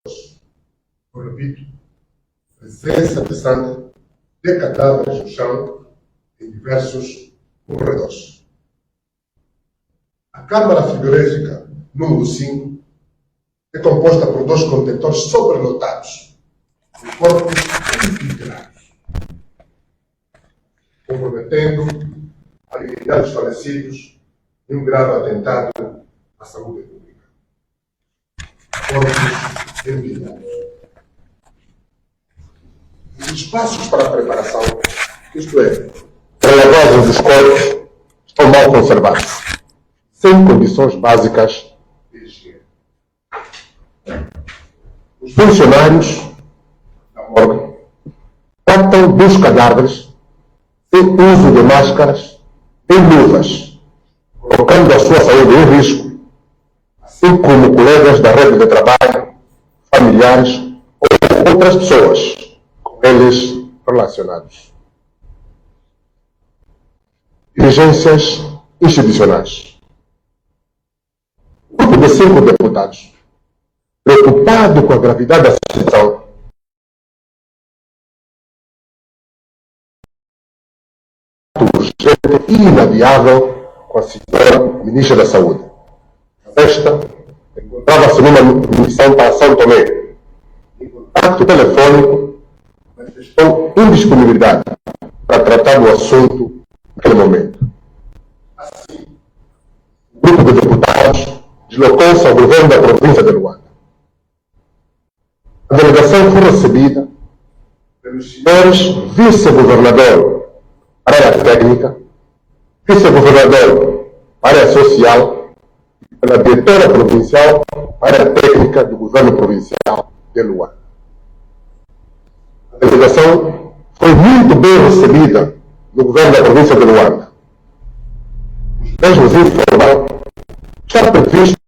Eu repito, presença de sangue de cadáveres no chão em diversos corredores. A Câmara Frigorífica número 5 é composta por 2 contentores sobrelotados de corpos incinerados, comprometendo a dignidade dos falecidos em um grave atentado à saúde pública. Corpos envilhados. Os espaços para a preparação, isto é, para a lavagem dos corpos, estão mal conservados, sem condições básicas de higiene. Os funcionários da morgue tratam dos cadáveres sem uso de máscaras e luvas, colocando a sua saúde em risco, assim como colegas da rede de trabalho, familiares ou outras pessoas com eles relacionados. Dirigências institucionais. O grupo de 5 deputados, preocupado com a gravidade da situação, urgente e inadiável com a senhora Ministra da Saúde. Esta encontrava-se numa missão para São Tomé. Em contato telefônico, manifestou indisponibilidade para tratar do assunto naquele momento. Assim, o grupo de deputados deslocou-se ao governo da província de Luanda. A delegação foi recebida pelos senhores vice-governador para a área técnica, vice-governador para a área social e pela diretora provincial para a área técnica do governo provincial de Luanda. A delegação foi muito bem recebida no governo da província de Luanda. Os mesmos informaram que está previsto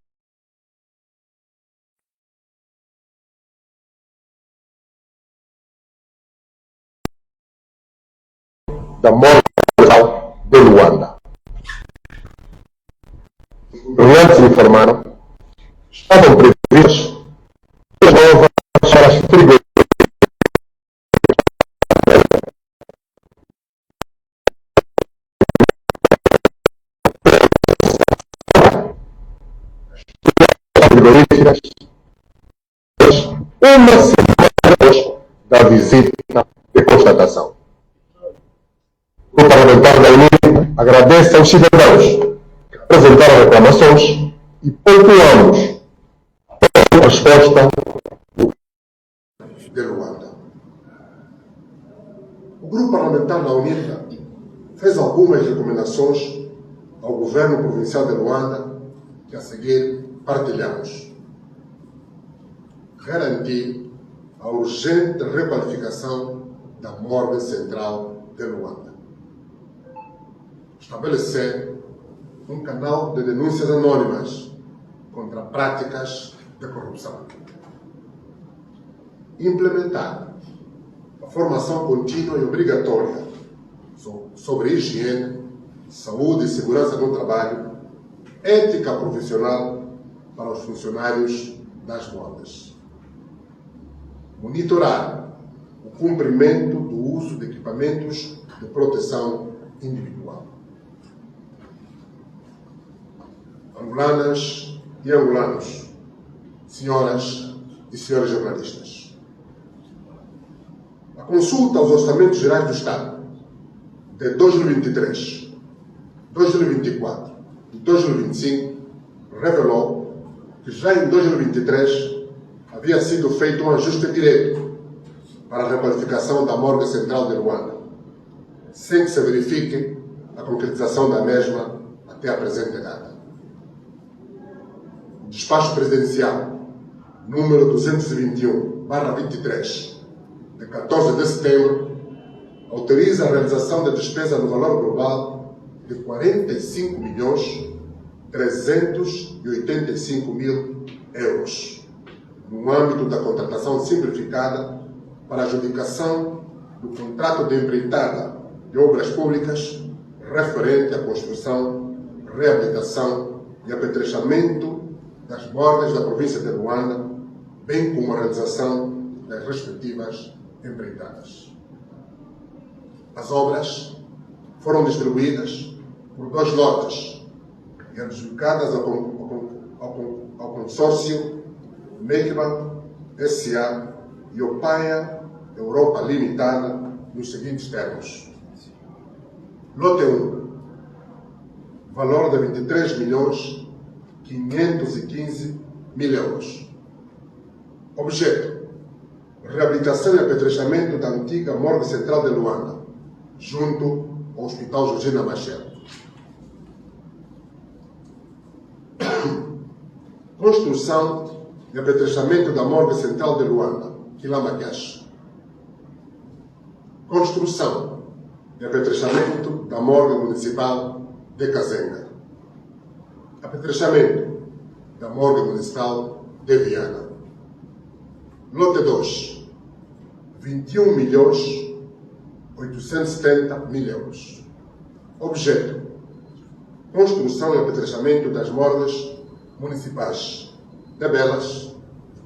da morte de Luanda. Os governantes informaram que estavam previstas novas para as frigoríficas uma semana depois da visita de constatação. O parlamentar da União agradece aos cidadãos que apresentaram reclamações e pontuamos a resposta de Luanda. O grupo parlamentar da UNITA fez algumas recomendações ao governo provincial de Luanda que a seguir partilhamos. Garantir a urgente requalificação da morgue central de Luanda. Estabelecer um canal de denúncias anônimas contra práticas de corrupção. Implementar a formação contínua e obrigatória sobre higiene, saúde e segurança no trabalho, ética profissional para os funcionários das morgues. Monitorar o cumprimento do uso de equipamentos de proteção individual. Angolanas e angolanos, senhoras e senhores jornalistas. A consulta aos orçamentos gerais do Estado de 2023, 2024 e 2025 revelou que já em 2023 havia sido feito um ajuste direto para a requalificação da morgue central de Luanda, sem que se verifique a concretização da mesma até a presente data. O despacho presidencial número 221/23, de 14 de setembro, autoriza a realização da despesa no valor global de 45.385.000 euros, no âmbito da contratação simplificada para a adjudicação do contrato de empreitada de obras públicas referente à construção, reabilitação e apetrechamento das morgues da província de Luanda, bem como a realização das respectivas empreitadas. As obras foram distribuídas por 2 lotes e adjudicadas ao consórcio Mecba S.A. e Opaia Europa Limitada nos seguintes termos. Lote 1, valor de 23.515.000 euros. Objeto: reabilitação e apetrechamento da antiga morgue central de Luanda, junto ao Hospital Georgina Machel. Construção e apetrechamento da morgue central de Luanda, Quilamaqueche. Construção e apetrechamento da morgue municipal de Kazenga. Apetrechamento da morgue municipal de Viana. Lote 2, 21.870.000 euros. Objeto: construção e apetrechamento das morgues municipais de Belas,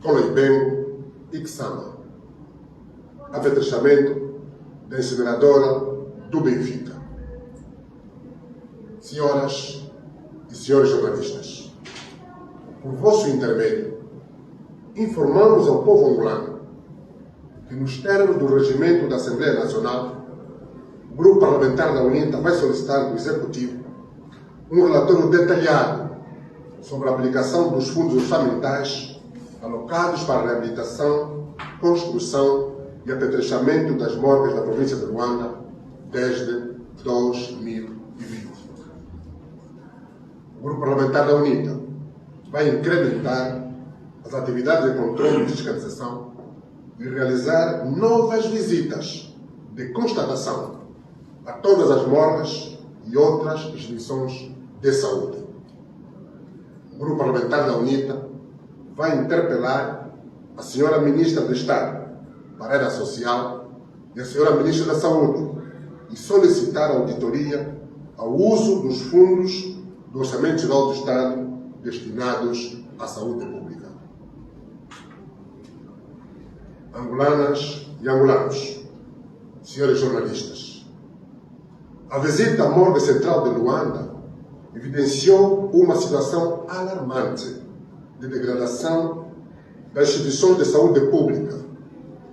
Coloibengo e Xama. Apetrechamento da incineradora do Benfica. Senhoras e senhores jornalistas, por vosso intermédio, informamos ao povo angolano que, nos termos do regimento da Assembleia Nacional, o Grupo Parlamentar da UNITA vai solicitar do Executivo um relatório detalhado sobre a aplicação dos fundos orçamentais alocados para a reabilitação, construção e apetrechamento das morgues da província de Luanda desde 2020. O Grupo Parlamentar da UNITA vai incrementar as atividades de controle e fiscalização e realizar novas visitas de constatação a todas as morgues e outras instituições de saúde. O Grupo Parlamentar da UNITA vai interpelar a senhora Ministra do Estado para a Área Social e a senhora Ministra da Saúde e solicitar a auditoria ao uso dos fundos do Orçamento Geral do Estado destinados à saúde pública. Angolanas e angolanos, senhores jornalistas, a visita à morgue central de Luanda evidenciou uma situação alarmante de degradação das instituições de saúde pública,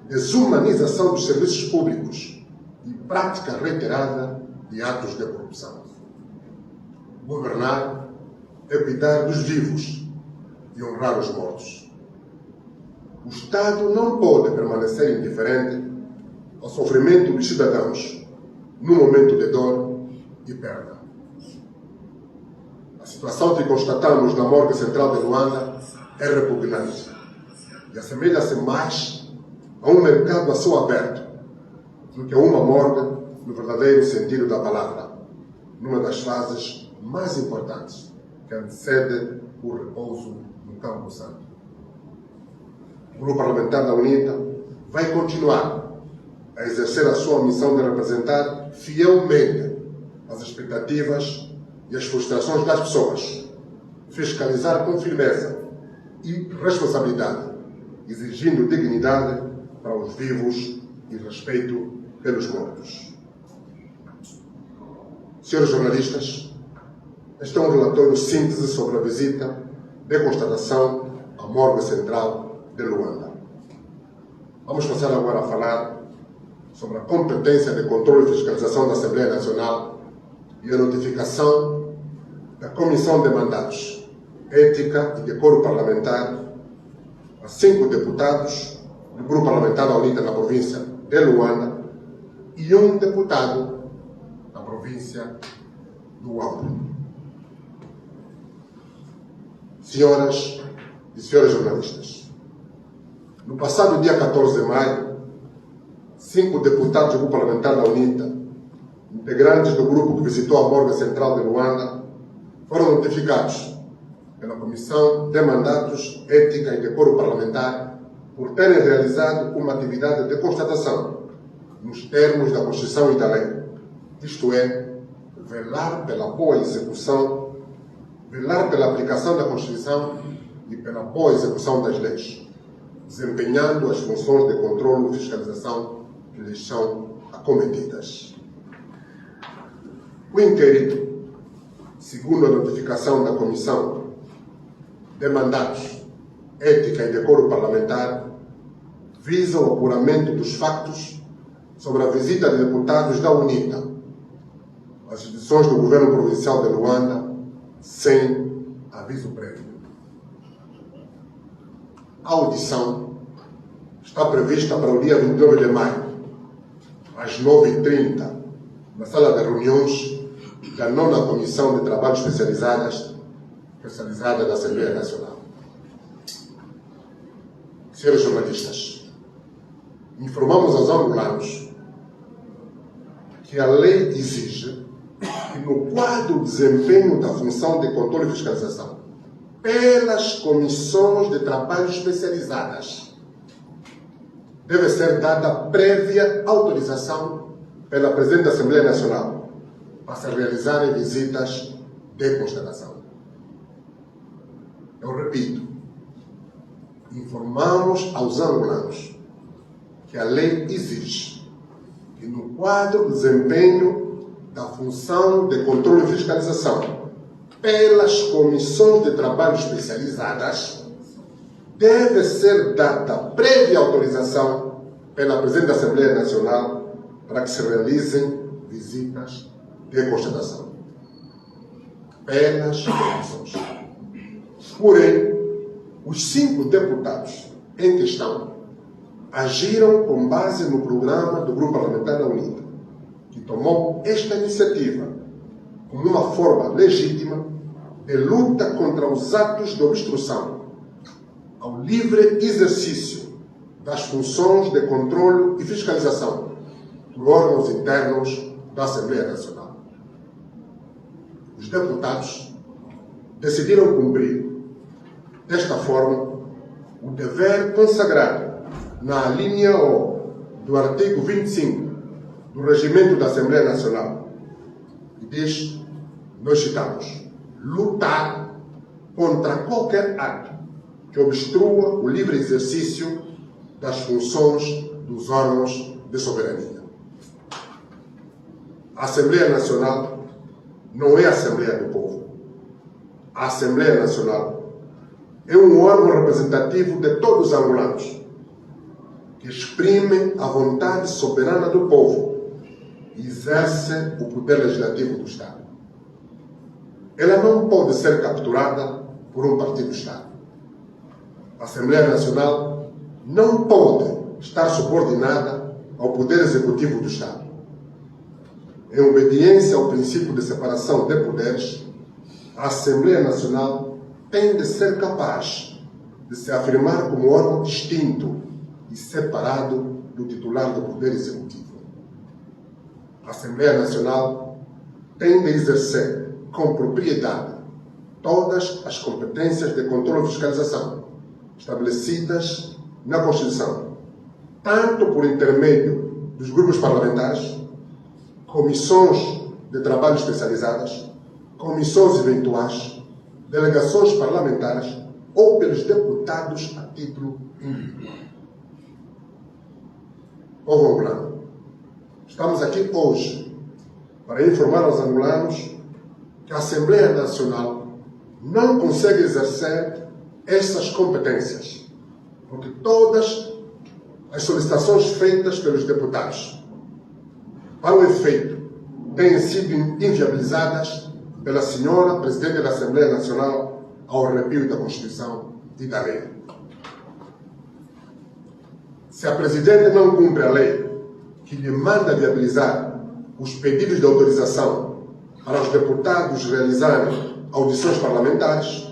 desumanização dos serviços públicos e prática reiterada de atos de corrupção. Governar é cuidar dos vivos e honrar os mortos. O Estado não pode permanecer indiferente ao sofrimento dos cidadãos no momento de dor e perda. A situação que constatamos na morgue central de Luanda é repugnante e assemelha-se mais a um mercado a céu aberto do que a uma morgue no verdadeiro sentido da palavra, numa das fases mais importantes que antecede o repouso no Campo Santo. O Grupo Parlamentar da UNITA vai continuar a exercer a sua missão de representar fielmente as expectativas e as frustrações das pessoas, fiscalizar com firmeza e responsabilidade, exigindo dignidade para os vivos e respeito pelos mortos. Senhores jornalistas, este é um relatório síntese sobre a visita de constatação à morgue central de Luanda. Vamos passar agora a falar sobre a competência de controle e fiscalização da Assembleia Nacional e a notificação da Comissão de Mandatos, Ética e Decoro Parlamentar a 5 deputados do Grupo Parlamentar da UNITA na província de Luanda e 1 deputado da província do Huambo. Senhoras e senhores jornalistas, no passado dia 14 de maio, 5 deputados do Grupo Parlamentar da UNITA, integrantes do grupo que visitou a morgue central de Luanda, foram notificados pela Comissão de Mandatos, Ética e Decoro Parlamentar por terem realizado uma atividade de constatação nos termos da Constituição e da lei, isto é, velar pela boa execução, velar pela aplicação da Constituição e pela boa execução das leis. desempenhando as funções de controle e fiscalização que lhes são acometidas. O inquérito, segundo a notificação da Comissão de Mandatos, Ética e Decoro Parlamentar, visa o apuramento dos factos sobre a visita de deputados da UNITA às instituições do Governo Provincial de Luanda sem aviso prévio. A audição está prevista para o dia 29 de maio, às 9h30, na sala de reuniões da 9ª Comissão de Trabalhos especializada da Assembleia Nacional. Senhores jornalistas, informamos aos angolanos que a lei exige que, no quadro de desempenho da função de controle e fiscalização pelas comissões de trabalho especializadas, deve ser dada prévia autorização pela Presidente da Assembleia Nacional para se realizarem visitas de constatação. Eu repito, informamos aos angolanos que a lei exige que, no quadro de desempenho da função de controle e fiscalização pelas comissões de trabalho especializadas, deve ser dada prévia autorização pela Presidente da Assembleia Nacional para que se realizem visitas de constatação pelas comissões. Porém, os 5 deputados em questão agiram com base no programa do Grupo Parlamentar da UNITA, que tomou esta iniciativa como uma forma legítima de luta contra os atos de obstrução ao livre exercício das funções de controle e fiscalização por órgãos internos da Assembleia Nacional. Os deputados decidiram cumprir, desta forma, o dever consagrado na linha O do artigo 25 do Regimento da Assembleia Nacional, que diz, nós citamos, lutar contra qualquer ato que obstrua o livre exercício das funções dos órgãos de soberania. A Assembleia Nacional não é a Assembleia do Povo. A Assembleia Nacional é um órgão representativo de todos os angolanos, que exprime a vontade soberana do povo e exerce o poder legislativo do Estado. Ela não pode ser capturada por um partido do Estado. A Assembleia Nacional não pode estar subordinada ao poder executivo do Estado. Em obediência ao princípio de separação de poderes, a Assembleia Nacional tem de ser capaz de se afirmar como órgão distinto e separado do titular do poder executivo. A Assembleia Nacional tem de exercer com propriedade todas as competências de controle e fiscalização estabelecidas na Constituição, tanto por intermédio dos grupos parlamentares, comissões de trabalho especializadas, comissões eventuais, delegações parlamentares ou pelos deputados a título individual. Povo angolano, estamos aqui hoje para informar aos angolanos que a Assembleia Nacional não consegue exercer essas competências, porque todas as solicitações feitas pelos deputados para o efeito têm sido inviabilizadas pela senhora Presidente da Assembleia Nacional ao arrepio da Constituição e da lei. Se a Presidente não cumpre a lei que lhe manda viabilizar os pedidos de autorização para os deputados realizarem audições parlamentares,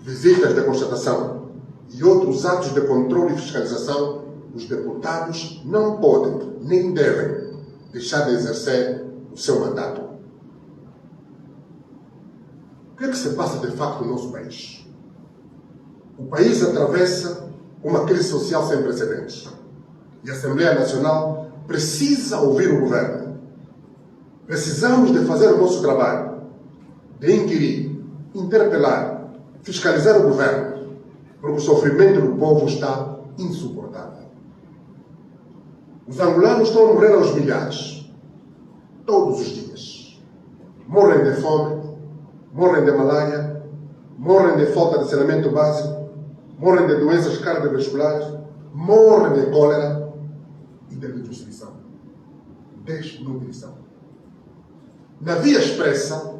visitas de constatação e outros atos de controle e fiscalização, os deputados não podem nem devem deixar de exercer o seu mandato. O que é que se passa de facto no nosso país? O país atravessa uma crise social sem precedentes e a Assembleia Nacional precisa ouvir o governo. Precisamos de fazer o nosso trabalho, de inquirir, interpelar, fiscalizar o governo, porque o sofrimento do povo está insuportável. Os angolanos estão a morrer aos milhares, todos os dias. Morrem de fome, morrem de malária, morrem de falta de saneamento básico, morrem de doenças cardiovasculares, morrem de cólera e de desnutrição. Na Via Expressa,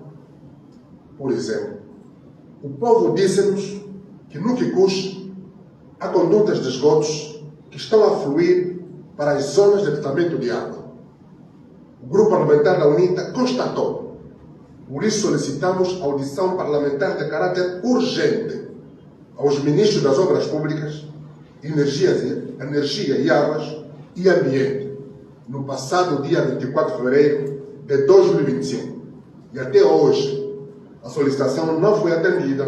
por exemplo, o povo disse-nos que no que custe há condutas de esgotos que estão a fluir para as zonas de tratamento de água. O grupo parlamentar da UNITA constatou. Por isso solicitamos audição parlamentar de caráter urgente aos ministros das Obras Públicas, Energia e Águas e Ambiente, no passado dia 24 de fevereiro de 2025. E até hoje, a solicitação não foi atendida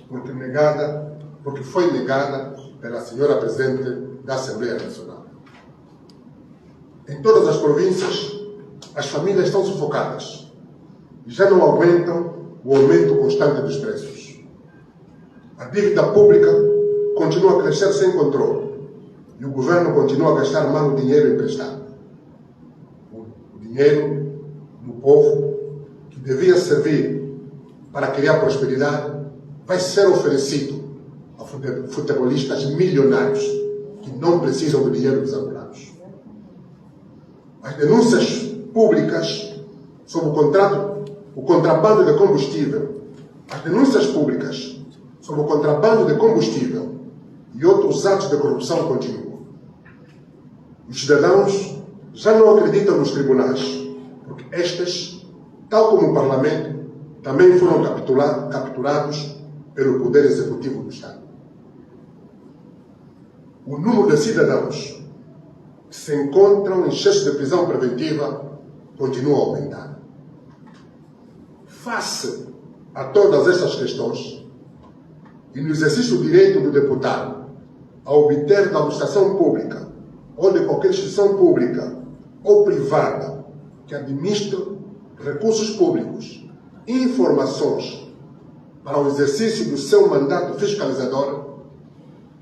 porque foi negada pela senhora Presidente da Assembleia Nacional. Em todas as províncias, as famílias estão sufocadas e já não aguentam o aumento constante dos preços. A dívida pública continua a crescer sem controle e o governo continua a gastar mal o dinheiro emprestado. O dinheiro do povo, que devia servir para criar prosperidade, vai ser oferecido a futebolistas milionários que não precisam do dinheiro dos angolanos. As denúncias públicas sobre o contrabando de combustível, as denúncias públicas sobre o contrabando de combustível e outros atos de corrupção continuam. Os cidadãos já não acreditam nos tribunais, porque estes, tal como o Parlamento, também foram capturados pelo Poder Executivo do Estado. O número de cidadãos que se encontram em excesso de prisão preventiva continua a aumentar. Face a todas estas questões, e no exercício do direito do deputado a obter da administração pública ou de qualquer instituição pública ou privada que administre recursos públicos informações para o exercício do seu mandato fiscalizador,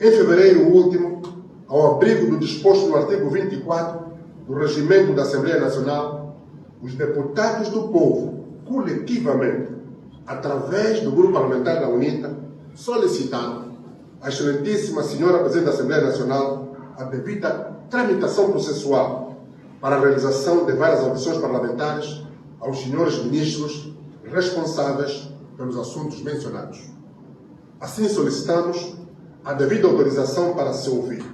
em fevereiro último, ao abrigo do disposto no artigo 24 do Regimento da Assembleia Nacional, os deputados do povo, coletivamente, através do Grupo Parlamentar da UNITA, solicitaram à excelentíssima senhora Presidente da Assembleia Nacional a devida tramitação processual para a realização de várias audições parlamentares aos senhores ministros responsáveis pelos assuntos mencionados. Assim solicitamos a devida autorização para se ouvir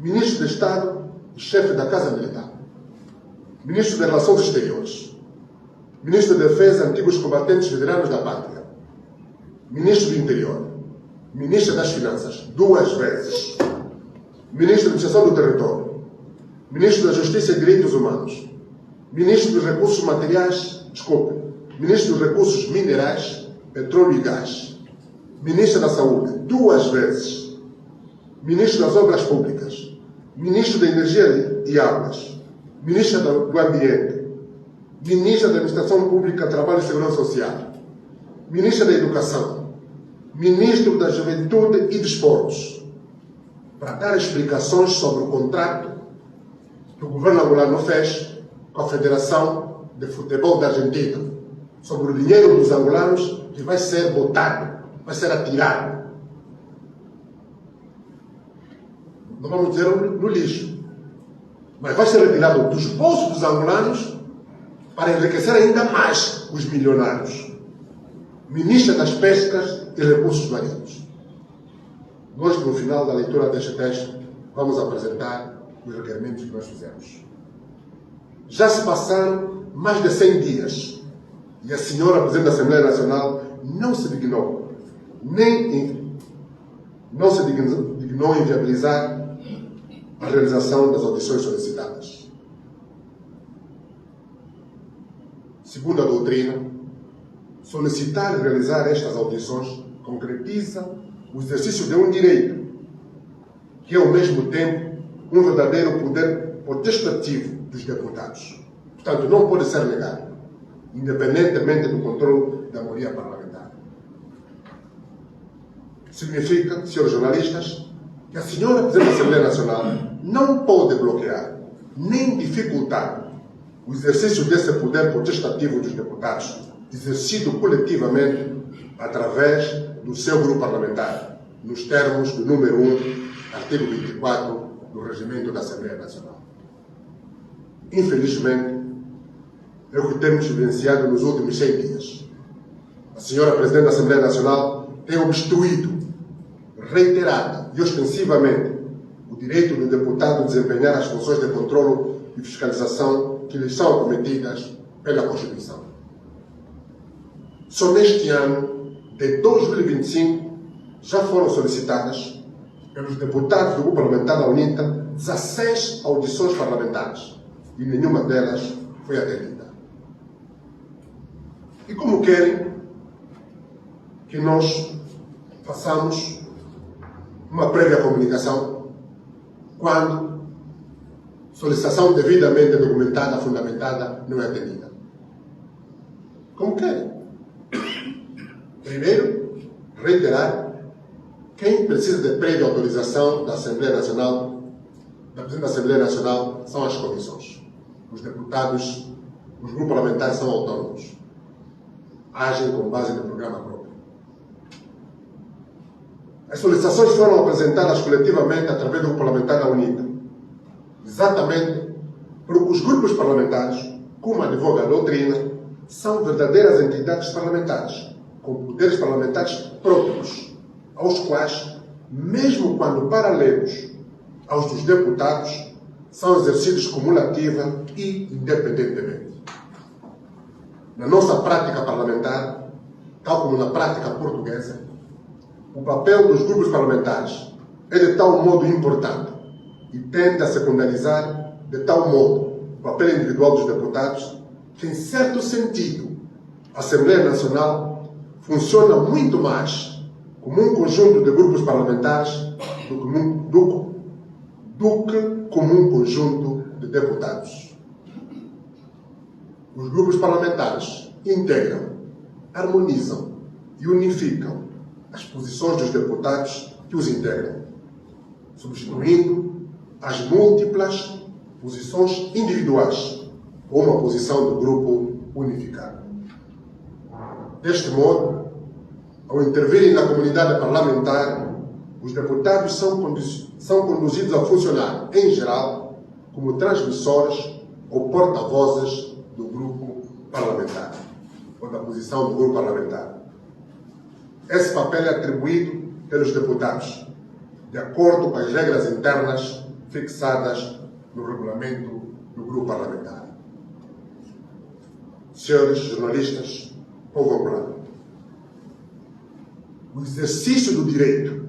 Ministro de Estado e Chefe da Casa Militar, Ministro das Relações Exteriores, Ministro da Defesa, antigos combatentes veteranos da Pátria, Ministro do Interior, Ministro das Finanças, 2 vezes, Ministro da Administração do Território, Ministro da Justiça e Direitos Humanos, Ministro dos Recursos Materiais, Ministro dos Recursos Minerais, Petróleo e Gás, Ministro da Saúde, 2 vezes, Ministro das Obras Públicas, Ministro da Energia e Águas, Ministro do Ambiente, Ministro da Administração Pública, Trabalho e Segurança Social, Ministro da Educação, Ministro da Juventude e Desportos, para dar explicações sobre o contrato que o governo angolano fez com a Federação de Futebol da Argentina, sobre o dinheiro dos angolanos que vai ser botado, vai ser atirado. Não vamos dizer no lixo, mas vai ser retirado dos bolsos dos angolanos para enriquecer ainda mais os milionários. Ministra das Pescas e Recursos Marinhos. Nós, no final da leitura deste texto, vamos apresentar os requerimentos que nós fizemos. Já se passaram mais de 100 dias e a senhora Presidente da Assembleia Nacional não se dignou em viabilizar a realização das audições solicitadas. Segundo a doutrina, solicitar e realizar estas audições concretiza o exercício de um direito, que é ao mesmo tempo um verdadeiro poder potestativo dos deputados. Portanto, não pode ser negado, independentemente do controle da maioria parlamentar. Significa, senhores jornalistas, que a senhora Presidente da Assembleia Nacional não pode bloquear nem dificultar o exercício desse poder potestativo dos deputados, exercido coletivamente através do seu grupo parlamentar, nos termos do número 1, artigo 24 do Regimento da Assembleia Nacional. Infelizmente, é o que temos vivenciado nos últimos 100 dias. A senhora Presidente da Assembleia Nacional tem obstruído, reiterada e ostensivamente, o direito do deputado de desempenhar as funções de controle e fiscalização que lhes são cometidas pela Constituição. Só neste ano de 2025 já foram solicitadas pelos deputados do Grupo Parlamentar da UNITA 16 audições parlamentares e nenhuma delas foi atendida. E como querem que nós façamos uma prévia comunicação quando solicitação devidamente documentada, fundamentada, não é atendida? Como querem? Primeiro, reiterar, quem precisa de prévia autorização da Assembleia Nacional, da Presidente da Assembleia Nacional, são as comissões. Os deputados, os grupos parlamentares são autônomos. Agem com base no programa próprio. As solicitações foram apresentadas coletivamente através do grupo parlamentar da UNITA, exatamente porque os grupos parlamentares, como advoga a doutrina, são verdadeiras entidades parlamentares, com poderes parlamentares próprios, aos quais, mesmo quando paralelos aos dos deputados, são exercidos cumulativa e independentemente. Na nossa prática parlamentar, tal como na prática portuguesa, o papel dos grupos parlamentares é de tal modo importante e tende a secundarizar de tal modo o papel individual dos deputados que, em certo sentido, a Assembleia Nacional funciona muito mais como um conjunto de grupos parlamentares do que como um conjunto de deputados. Os grupos parlamentares integram, harmonizam e unificam as posições dos deputados que os integram, substituindo as múltiplas posições individuais com uma posição do grupo unificado. Deste modo, ao intervirem na comunidade parlamentar, os deputados são conduzidos a funcionar, em geral, como transmissores ou porta-vozes do grupo parlamentar, ou da posição do grupo parlamentar. Esse papel é atribuído pelos deputados, de acordo com as regras internas fixadas no regulamento do grupo parlamentar. Senhores jornalistas, povo angolano, o exercício do direito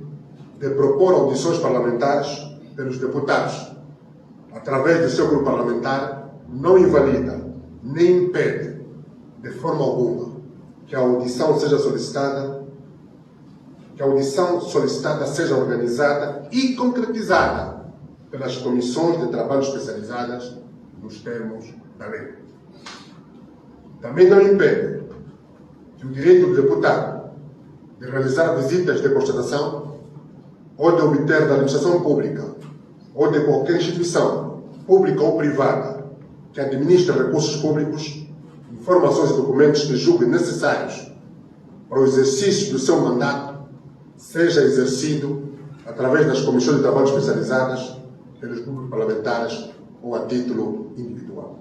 de propor audições parlamentares pelos deputados, através do seu grupo parlamentar, não invalida nem impede, de forma alguma, que a audição solicitada seja organizada e concretizada pelas comissões de trabalho especializadas nos termos da lei. Também não impede que o direito do deputado de realizar visitas de constatação ou de obter da administração pública ou de qualquer instituição, pública ou privada, que administra recursos públicos, informações e documentos que julgue necessários para o exercício do seu mandato, seja exercido através das comissões de trabalho especializadas pelos grupos parlamentares ou a título individual.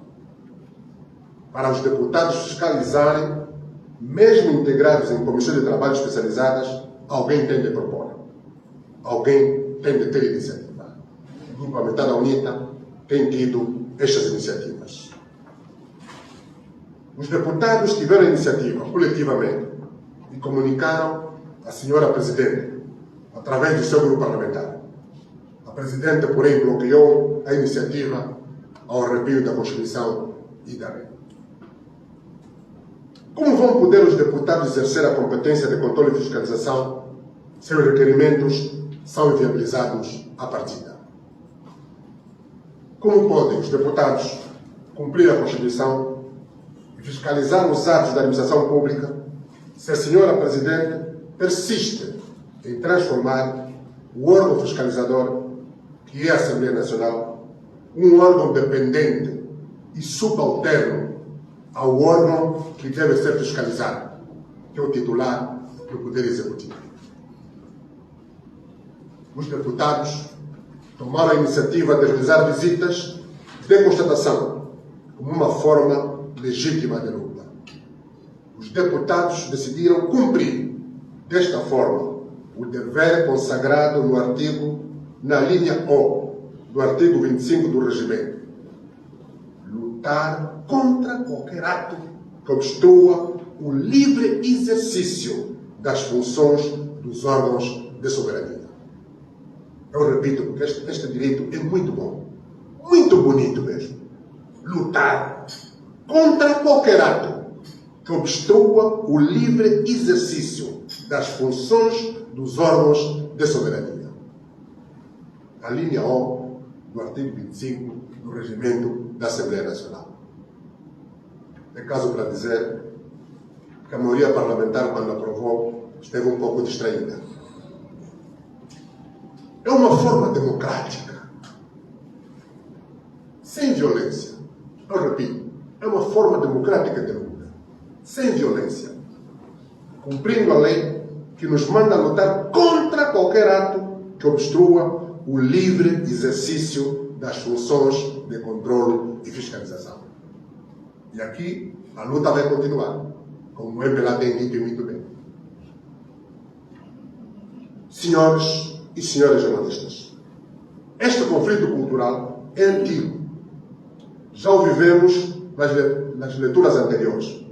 Para os deputados fiscalizarem, mesmo integrados em comissões de trabalho especializadas, alguém tem de propor. Alguém tem de ter iniciativa. O grupo parlamentar da UNITA tem tido estas iniciativas. Os deputados tiveram a iniciativa coletivamente e comunicaram à senhora Presidente, através do seu grupo parlamentar. A Presidente, porém, bloqueou a iniciativa ao arrepio da Constituição e da lei. Como vão poder os deputados exercer a competência de controle e fiscalização se os requerimentos são inviabilizados à partida? Como podem os deputados cumprir a Constituição e fiscalizar os atos da administração pública se a senhora Presidente persiste em transformar o órgão fiscalizador, que é a Assembleia Nacional, um órgão dependente e subalterno ao órgão que deve ser fiscalizado, que é o titular do Poder Executivo. Os deputados tomaram a iniciativa de realizar visitas de constatação como uma forma legítima de luta. Os deputados decidiram cumprir, desta forma, o dever consagrado na linha O do artigo 25 do Regimento. Lutar contra qualquer ato que obstrua o livre exercício das funções dos órgãos de soberania. Eu repito, porque este direito é muito bom, muito bonito mesmo. Lutar contra qualquer ato que obstrua o livre exercício das funções dos órgãos de soberania. A linha O do artigo 25 do Regimento da Assembleia Nacional. É caso para dizer que a maioria parlamentar, quando aprovou, esteve um pouco distraída. É uma forma democrática, sem violência. Eu repito, é uma forma democrática de luta, sem violência, cumprindo a lei que nos manda lutar contra qualquer ato que obstrua o livre exercício das funções de controle e fiscalização. E aqui a luta vai continuar, como o MPLA tem dito muito bem. Senhores e senhoras jornalistas, este conflito cultural é antigo. Já o vivemos nas leituras anteriores.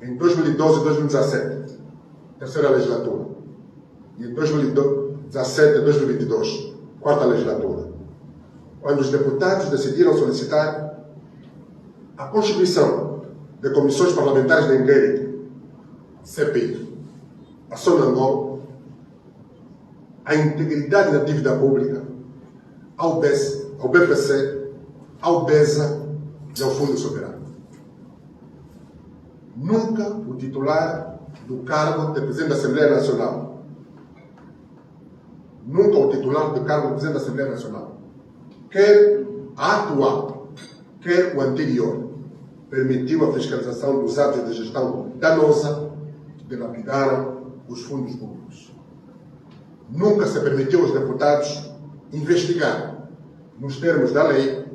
Em 2012 e 2017, terceira legislatura. E em 2017 e 2022, quarta legislatura. Quando os deputados decidiram solicitar a constituição de comissões parlamentares de inquérito, CPI, a Sonangol, a integridade da dívida pública, ao BPC, ao BESA e ao Fundo Soberano. Nunca o titular do cargo de Presidente da Assembleia Nacional, quer a atual, quer o anterior, permitiu a fiscalização dos atos de gestão danosa que dilapidaram os fundos públicos. Nunca se permitiu aos deputados investigar, nos termos da lei,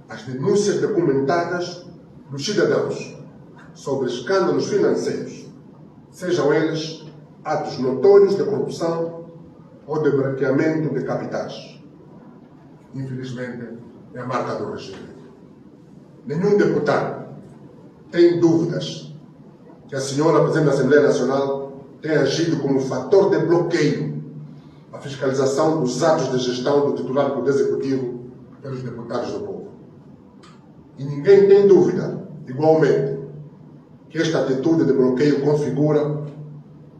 as denúncias documentadas dos cidadãos sobre escândalos financeiros, sejam eles atos notórios de corrupção ou de branqueamento de capitais. Infelizmente, é a marca do regime. Nenhum deputado tem dúvidas que a senhora Presidente da Assembleia Nacional tem agido como fator de bloqueio à fiscalização dos atos de gestão do titular do Poder Executivo pelos deputados do povo. E ninguém tem dúvida, igualmente, que esta atitude de bloqueio configura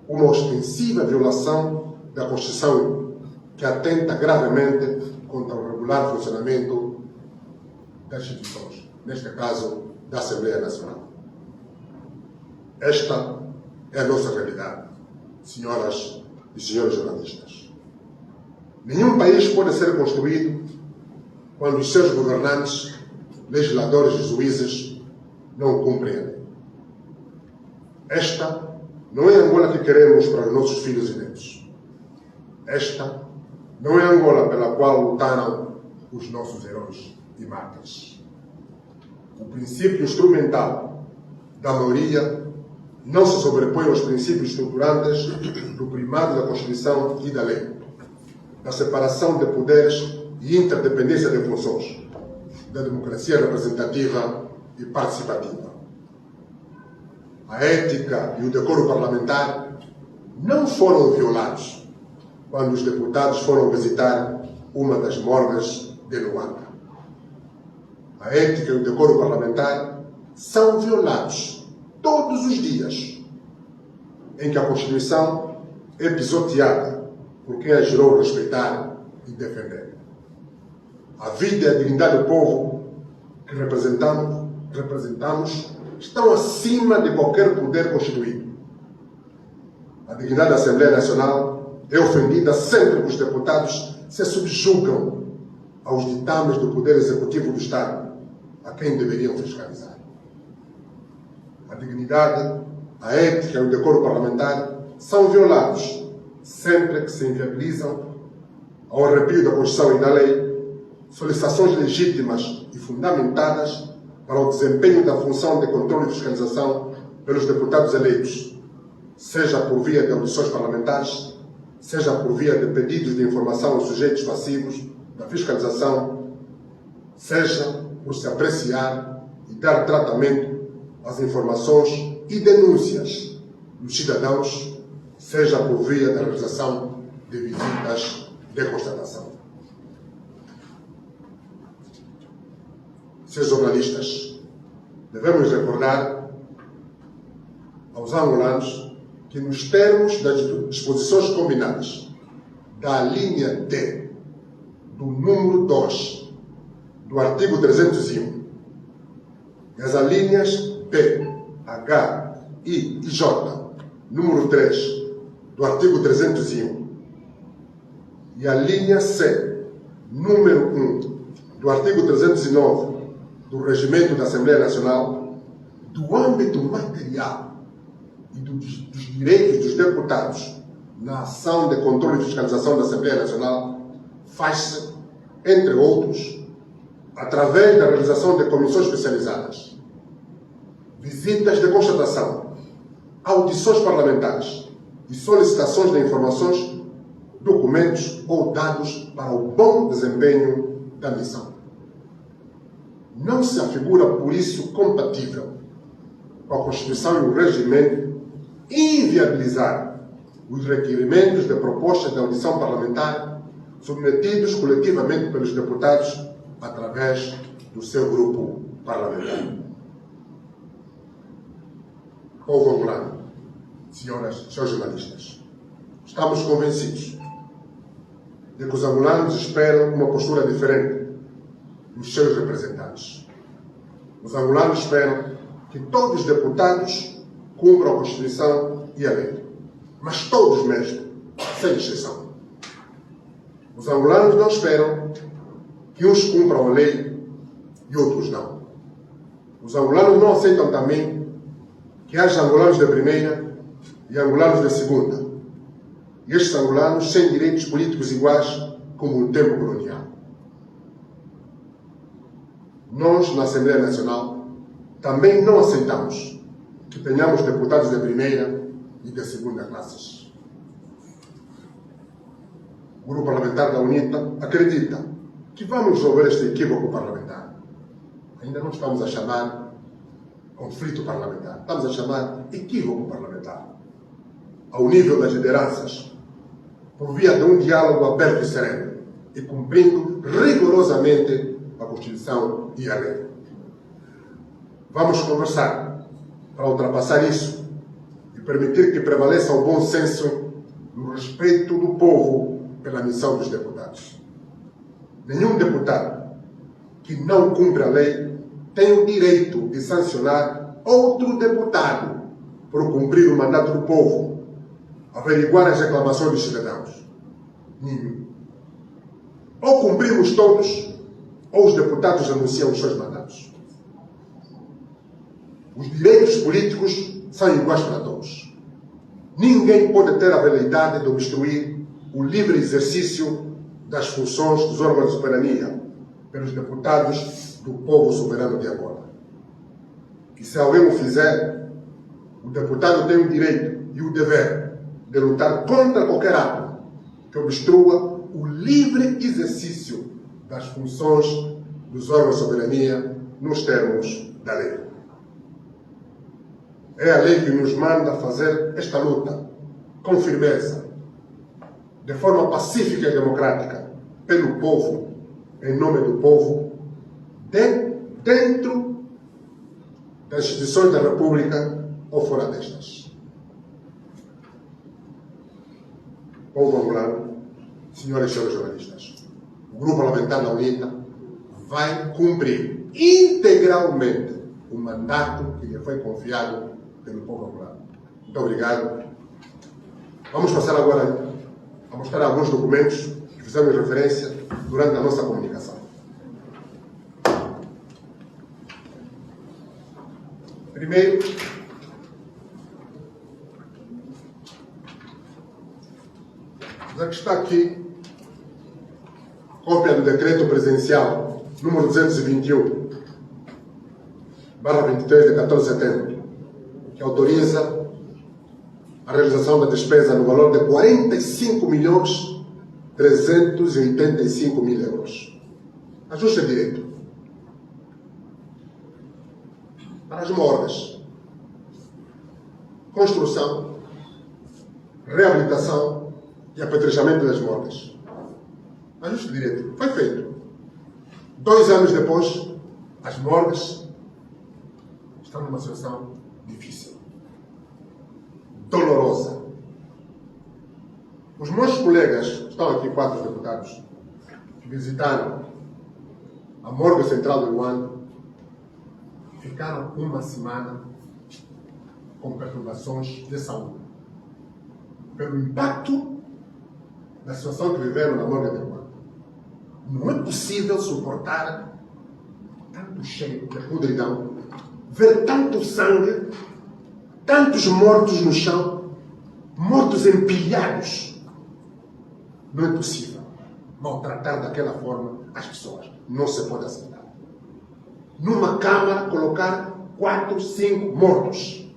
uma ostensiva violação da Constituição que atenta gravemente contra o regular funcionamento das instituições, neste caso, da Assembleia Nacional. Esta é a nossa realidade, senhoras e senhores jornalistas. Nenhum país pode ser construído quando os seus governantes, legisladores e juízes não cumprem a lei. Esta não é a Angola que queremos para os nossos filhos e netos. Esta não é a Angola pela qual lutaram os nossos heróis e mártires. O princípio instrumental da maioria não se sobrepõe aos princípios estruturantes do primado da Constituição e da lei, da separação de poderes e interdependência de funções, da democracia representativa e participativa. A ética e o decoro parlamentar não foram violados quando os deputados foram visitar uma das morgas de Luanda. A ética e o decoro parlamentar são violados todos os dias em que a Constituição é pisoteada por quem a jurou respeitar e defender. A vida e a dignidade do povo que representamos estão acima de qualquer poder constituído. A dignidade da Assembleia Nacional é ofendida sempre que os deputados se subjugam aos ditames do Poder Executivo do Estado, a quem deveriam fiscalizar. A dignidade, a ética e o decoro parlamentar são violados sempre que se inviabilizam, ao arrepio da Constituição e da lei, solicitações legítimas e fundamentadas para o desempenho da função de controle e fiscalização pelos deputados eleitos, seja por via de audições parlamentares, seja por via de pedidos de informação aos sujeitos passivos da fiscalização, seja por se apreciar e dar tratamento às informações e denúncias dos cidadãos, seja por via da realização de visitas de constatação. Senhores jornalistas, devemos recordar aos angolanos que, nos termos das disposições combinadas da linha D do número 2 do artigo 301 e as alíneas B, H, I e J, número 3 do artigo 301 e a linha C, número 1 do artigo 309 do Regimento da Assembleia Nacional, do âmbito material e dos direitos dos deputados na ação de controle e fiscalização da Assembleia Nacional, faz-se, entre outros, através da realização de comissões especializadas, visitas de constatação, audições parlamentares e solicitações de informações, documentos ou dados para o bom desempenho da missão. Não se afigura, por isso, compatível com a Constituição e o regimento inviabilizar os requerimentos de propostas de audição parlamentar submetidos coletivamente pelos deputados através do seu grupo parlamentar. Povo angolano, senhoras e senhores jornalistas, estamos convencidos de que os angolanos esperam uma postura diferente dos seus representantes. Os angolanos esperam que todos os deputados cumpram a Constituição e a lei, mas todos mesmo, sem exceção. Os angolanos não esperam que uns cumpram a lei e outros não. Os angolanos não aceitam também que haja angolanos de primeira e angolanos de segunda, e estes angolanos sem direitos políticos iguais como no tempo colonial. Nós, na Assembleia Nacional, também não aceitamos que tenhamos deputados de primeira e de segunda classes. O Grupo Parlamentar da UNITA acredita que vamos resolver este equívoco parlamentar. Ainda não estamos a chamar conflito parlamentar, estamos a chamar equívoco parlamentar. Ao nível das lideranças, por via de um diálogo aberto e sereno e cumprindo rigorosamente a Constituição e a lei. Vamos conversar para ultrapassar isso e permitir que prevaleça o bom senso no respeito do povo pela missão dos deputados. Nenhum deputado que não cumpre a lei tem o direito de sancionar outro deputado por cumprir o mandato do povo, averiguar as reclamações dos cidadãos. Nenhum. Ou cumprimos todos, ou os deputados anunciam os seus mandatos. Os direitos políticos são iguais para todos. Ninguém pode ter a veleidade de obstruir o livre exercício das funções dos órgãos de soberania pelos deputados do povo soberano de Angola. E se alguém o fizer, o deputado tem o direito e o dever de lutar contra qualquer ato que obstrua o livre exercício das funções dos órgãos de soberania nos termos da lei. É a lei que nos manda fazer esta luta com firmeza, de forma pacífica e democrática, pelo povo, em nome do povo, dentro das instituições da República ou fora destas. Povo angolano, senhoras e senhores jornalistas, o Grupo Parlamentar da UNITA vai cumprir integralmente o mandato que lhe foi confiado pelo povo angolano. Muito obrigado. Vamos passar agora a mostrar alguns documentos que fizemos referência durante a nossa comunicação. Primeiro, já que está aqui cópia do decreto presidencial número 221, /23 de 14 de setembro, que autoriza a realização da despesa no valor de 45.385.000 euros. Ajuste direito para as morgas, construção, reabilitação e apetrechamento das morgas. Ajuste direito. Foi feito. 2 anos depois, as morgas estão numa situação difícil, dolorosa. Os meus colegas, estão aqui 4 deputados, que visitaram a morgue central de Luanda, ficaram uma semana com perturbações de saúde, pelo impacto da situação que viveram na morgue de Luanda. Não é possível suportar tanto cheiro de podridão, ver tanto sangue, tantos mortos no chão, mortos empilhados. Não é possível maltratar daquela forma as pessoas. Não se pode aceitar. Numa câmara, colocar 4, 5 mortos.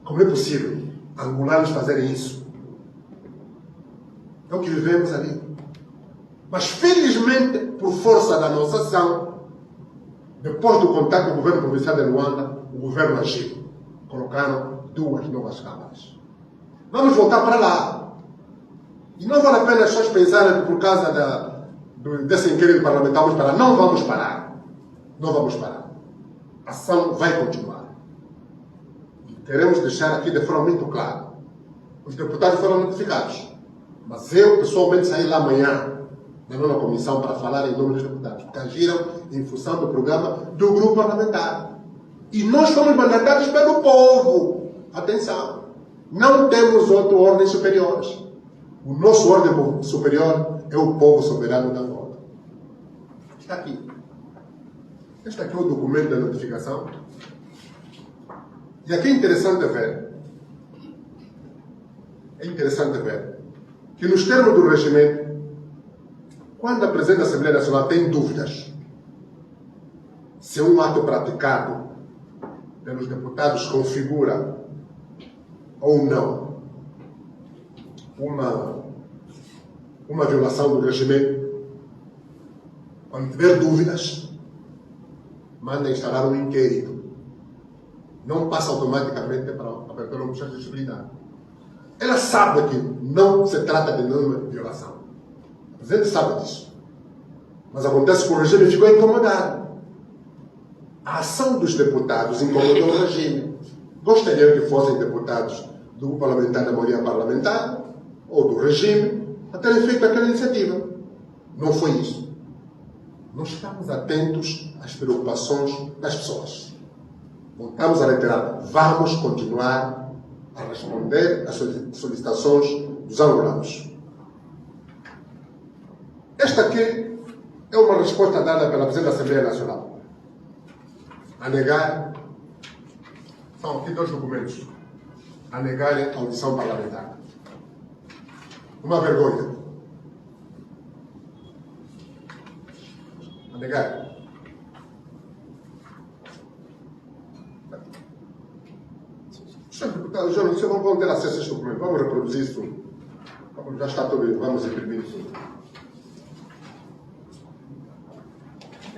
Como é possível angolanos fazerem isso? É o que vivemos ali. Mas, felizmente, por força da nossa ação, depois do contato com o governo provincial de Luanda, o governo agiu. Colocaram 2 novas câmaras. Vamos voltar para lá. E não vale a pena as pessoas pensarem que por causa desse inquérito parlamentar vamos parar. Não vamos parar. Não vamos parar. A ação vai continuar. E queremos deixar aqui de forma muito clara. Os deputados foram notificados. Mas eu, pessoalmente, saí lá amanhã da nona comissão para falar em nome dos deputados, porque agiram em função do programa do grupo parlamentar. E nós fomos mandatados pelo povo. Atenção, não temos outra ordem superiores. O nosso ordem superior é o povo soberano da Angola. Está aqui. Este aqui é o documento da notificação. E aqui é interessante ver que nos termos do regimento, quando a Presidente da Assembleia Nacional tem dúvidas se um ato praticado pelos deputados configura ou não uma violação do regimento, quando tiver dúvidas, manda instalar um inquérito. Não passa automaticamente para a abertura de exigibilidade. Ela sabe que não se trata de nenhuma violação. A Presidente sabe disso. Mas acontece que o regime ficou incomodado. A ação dos deputados incomodou o regime. Gostariam que fossem deputados do grupo parlamentar da maioria parlamentar ou do regime a terem feito aquela iniciativa. Não foi isso. Nós estamos atentos às preocupações das pessoas. Voltamos a reiterar. Vamos continuar a responder às solicitações dos angolanos. Esta aqui é uma resposta dada pela Presidente da Assembleia Nacional. A negar, são aqui 2 documentos, a negarem a audição parlamentar. Uma vergonha. A negar. Senhor deputado, já não vão ter acesso a este documento. Vamos reproduzir isso. Já está tudo, vamos imprimir isso.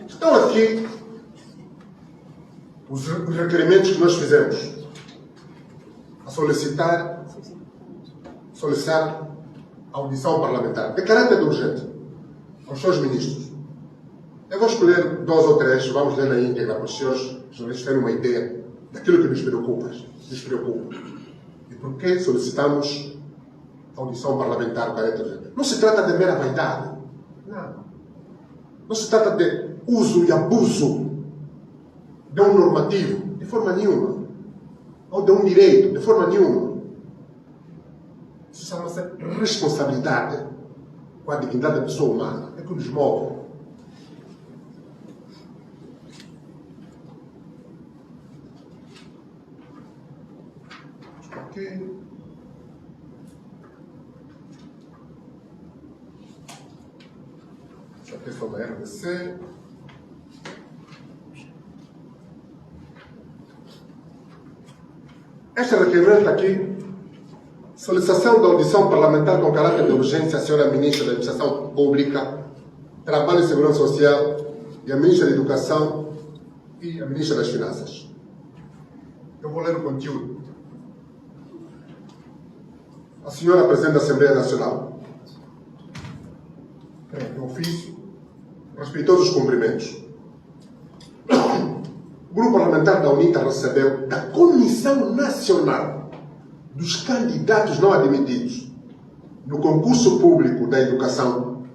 Estão aqui os requerimentos que nós fizemos a solicitar a audição parlamentar, de caráter urgente, aos seus ministros. Eu vou escolher 2 ou 3, vamos ler na íntegra, para os senhores jornalistas terem uma ideia daquilo que nos preocupa. E por que solicitamos a audição parlamentar de caráter urgente? Não se trata de mera vaidade. Não. Não se trata de uso e abuso de um normativo, de forma nenhuma. Ou de um direito, de forma nenhuma. Isso chama-se responsabilidade com a dignidade da pessoa humana. É que nos move. Aqui. Essa questão da RDC. Este requerimento aqui, solicitação da audição parlamentar com caráter de urgência à senhora Ministra da Administração Pública, Trabalho e Segurança Social e a Ministra da Educação e a Ministra das Finanças. Eu vou ler o conteúdo. A senhora Presidente da Assembleia Nacional, em ofício, respeitosos cumprimentos. O Grupo Parlamentar da UNITA recebeu da Comissão Nacional dos Candidatos Não Admitidos no concurso público da educação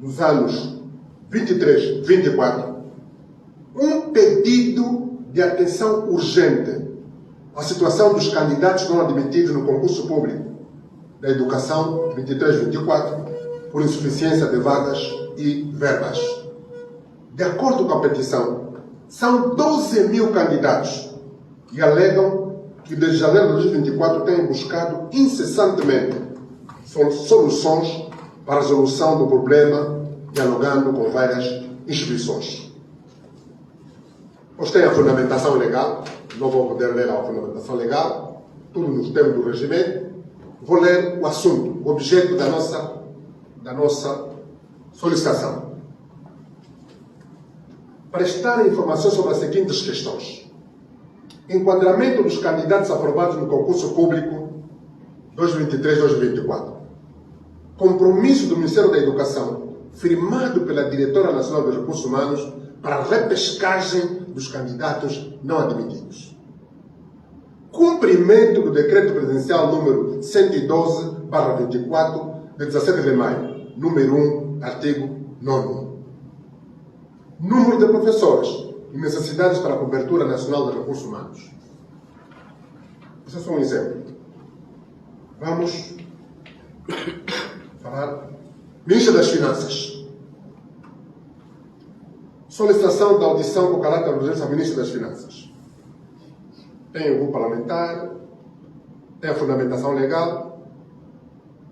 dos anos 23, 24, um pedido de atenção urgente à situação dos candidatos não admitidos no concurso público da educação 23, 24, por insuficiência de vagas e verbas. De acordo com a petição, são 12 mil candidatos que alegam que desde janeiro de 2024 têm buscado incessantemente soluções para a resolução do problema, dialogando com várias instituições. Pois tem a fundamentação legal, não vou poder ler a fundamentação legal, tudo nos termos do regimento. Vou ler o assunto, o objeto da nossa solicitação. Prestar informações sobre as seguintes questões: enquadramento dos candidatos aprovados no concurso público 2023-2024, compromisso do Ministério da Educação, firmado pela Diretora Nacional dos Recursos Humanos, para a repescagem dos candidatos não admitidos, cumprimento do Decreto Presidencial número 112/24, de 17 de maio, número 1, artigo 9º. Número de professores e necessidades para a cobertura nacional de recursos humanos. Esse é só um exemplo. Vamos falar. Ministra das Finanças. Solicitação da audição com caráter de urgência à Ministra das Finanças. Tem o grupo parlamentar, tem a fundamentação legal.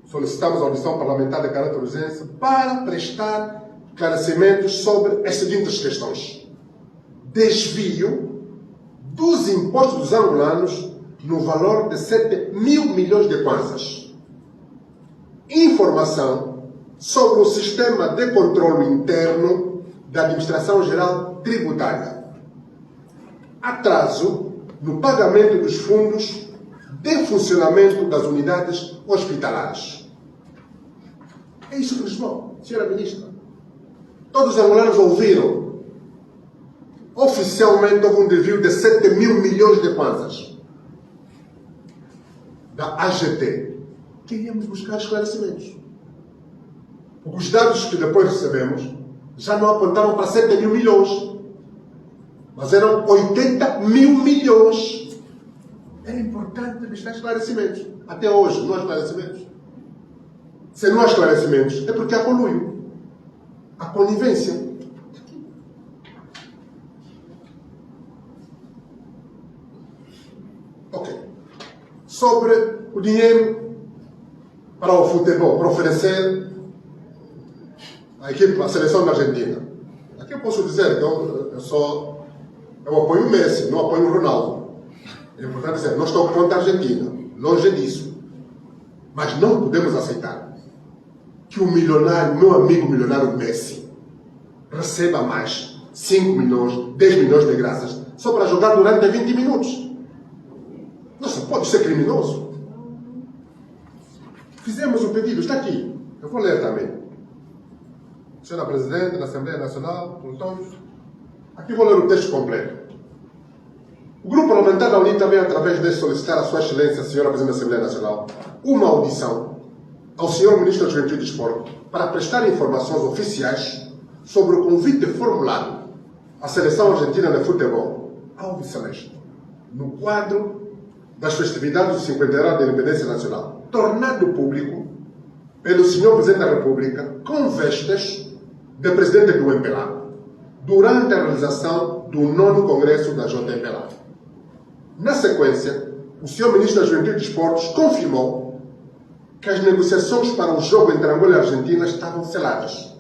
Solicitamos a audição parlamentar de caráter de urgência para prestar esclarecimentos sobre as seguintes questões: desvio dos impostos dos angolanos no valor de 7 mil milhões de kwanzas, informação sobre o sistema de controle interno da Administração Geral Tributária, atraso no pagamento dos fundos de funcionamento das unidades hospitalares. É isso que nos move, senhora Ministra. Todos os angolanos ouviram. Oficialmente houve um desvio de 7 mil milhões de kwanzas da AGT. Queríamos buscar esclarecimentos. Os dados que depois recebemos já não apontavam para 7 mil milhões, mas eram 80 mil milhões. Era importante buscar esclarecimentos. Até hoje não há esclarecimentos. Se não há esclarecimentos, é porque há conluio. A conivência. Ok. Sobre o dinheiro para o futebol, para oferecer à equipe, à seleção da Argentina. Aqui eu posso dizer que eu apoio o Messi, não apoio o Ronaldo. É importante dizer, não estou contra a Argentina, longe disso. Mas não podemos aceitar que o milionário, meu amigo milionário Messi, receba mais 5 milhões, 10 milhões de graças só para jogar durante 20 minutos. Nossa, pode ser criminoso. Fizemos um pedido, está aqui. Eu vou ler também. Senhora Presidente da Assembleia Nacional, com todos. Aqui vou ler o texto completo. O Grupo Parlamentar da UNITA também, através de solicitar a Sua Excelência, Senhora Presidente da Assembleia Nacional, uma audição ao Senhor Ministro da Juventude e Desporto para prestar informações oficiais sobre o convite formulado à Seleção Argentina de Futebol, Alves Celeste, no quadro das festividades do 50º da Independência Nacional, tornado público pelo Sr. Presidente da República com vestes de Presidente do MPLA, durante a realização do 9º Congresso da JMPLA. Na sequência, o Sr. Ministro da Juventude e Desportos confirmou que as negociações para o jogo entre Angola e Argentina estavam seladas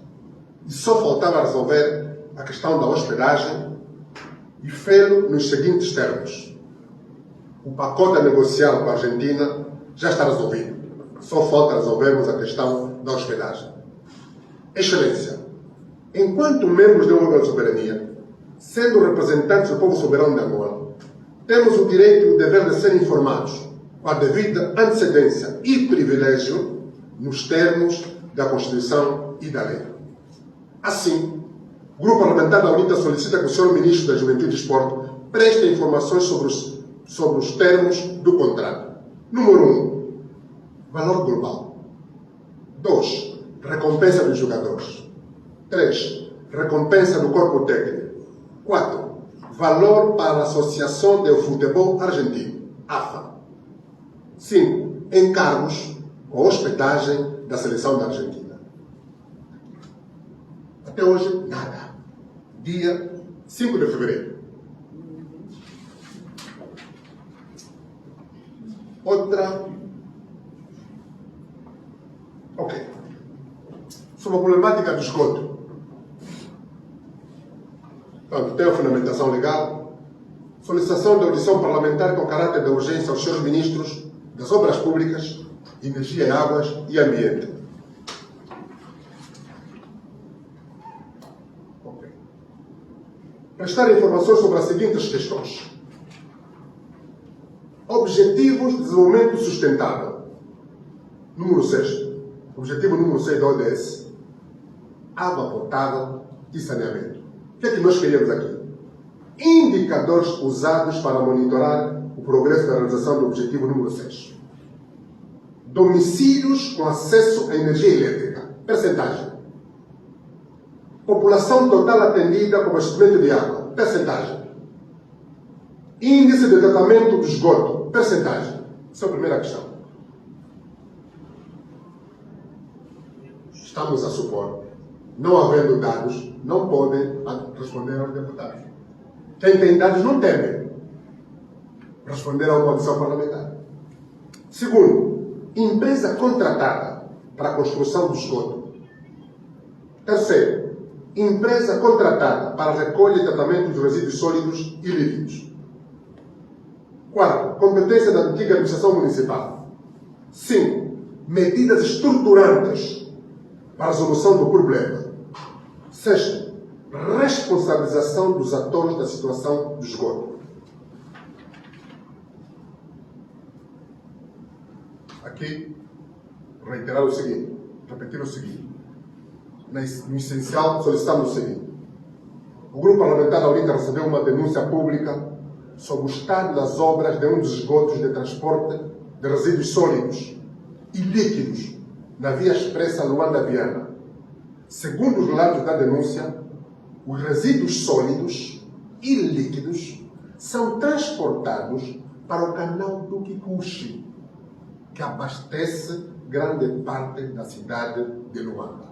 e só faltava resolver a questão da hospedagem e fê-lo nos seguintes termos: o pacote negocial com a Argentina já está resolvido, só falta resolvermos a questão da hospedagem. Excelência, enquanto membros de um órgão de soberania, sendo representantes do povo soberano de Angola, temos o direito e o dever de ser informados com a devida antecedência e privilégio nos termos da Constituição e da lei. Assim, o Grupo Parlamentar da UNITA solicita que o Sr. Ministro da Juventude e Desporto preste informações sobre os termos do contrato. Número 1. Valor global. 2. Recompensa dos jogadores. 3. Recompensa do corpo técnico. 4. Valor para a Associação de Futebol Argentino, AFA. 5. Encargos com hospedagem da seleção da Argentina. Até hoje, nada. Dia 5 de fevereiro. Outra. Ok. Sobre a problemática do esgoto. Portanto, tem a fundamentação legal. Solicitação de audição parlamentar com caráter de urgência aos senhores ministros das Obras Públicas, Energia e Águas e Ambiente. Ok. Prestar informações sobre as seguintes questões: Objetivos de Desenvolvimento Sustentável. Número 6. Objetivo número 6 da ODS. Água potável e saneamento. O que é que nós queríamos aqui? Indicadores usados para monitorar o progresso da realização do objetivo número 6. Domicílios com acesso à energia elétrica. Percentagem. População total atendida com abastecimento de água. Percentagem. Índice de tratamento do esgoto. Percentagem. Essa é a primeira questão. Estamos a supor, não havendo dados, não podem responder aos deputados. Quem tem dados não teme responder a uma audição parlamentar. Segundo, empresa contratada para a construção do esgoto. Terceiro, empresa contratada para a recolha e tratamento dos resíduos sólidos e líquidos. Quarto, competência da antiga administração municipal. 5. Medidas estruturantes para a resolução do problema. 6. Responsabilização dos atores da situação do esgoto. Aqui, reiterar o seguinte, repetir o seguinte. No essencial, solicitamos o seguinte. O Grupo Parlamentar da UNITA recebeu uma denúncia pública sobre o estado das obras de um dos esgotos de transporte de resíduos sólidos e líquidos na via expressa Luanda-Viana. Segundo os relatos da denúncia, os resíduos sólidos e líquidos são transportados para o canal do Kikuchi, que abastece grande parte da cidade de Luanda.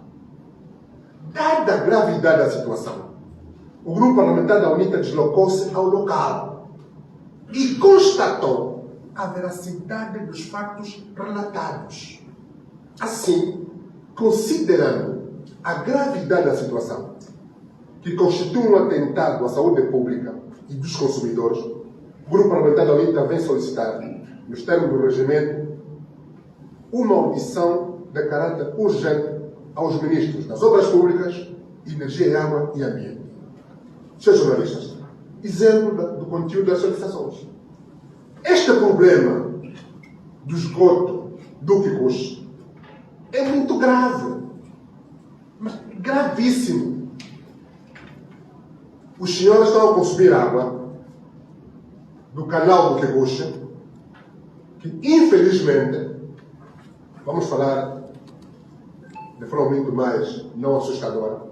Dada a gravidade da situação, o Grupo Parlamentar da UNITA deslocou-se ao local e constatou a veracidade dos fatos relatados. Assim, considerando a gravidade da situação, que constitui um atentado à saúde pública e dos consumidores, o Grupo Parlamentar da UNITA vem solicitar, nos termos do regimento, uma audição de caráter urgente aos ministros das Obras Públicas, Energia e Água e Ambiente. Senhores jornalistas, exemplo do conteúdo das solicitações. Este problema do esgoto do Kikuchi é muito grave, mas gravíssimo. Os senhores estão a consumir água do canal do Kikuchi, que infelizmente, vamos falar de forma muito mais não assustadora,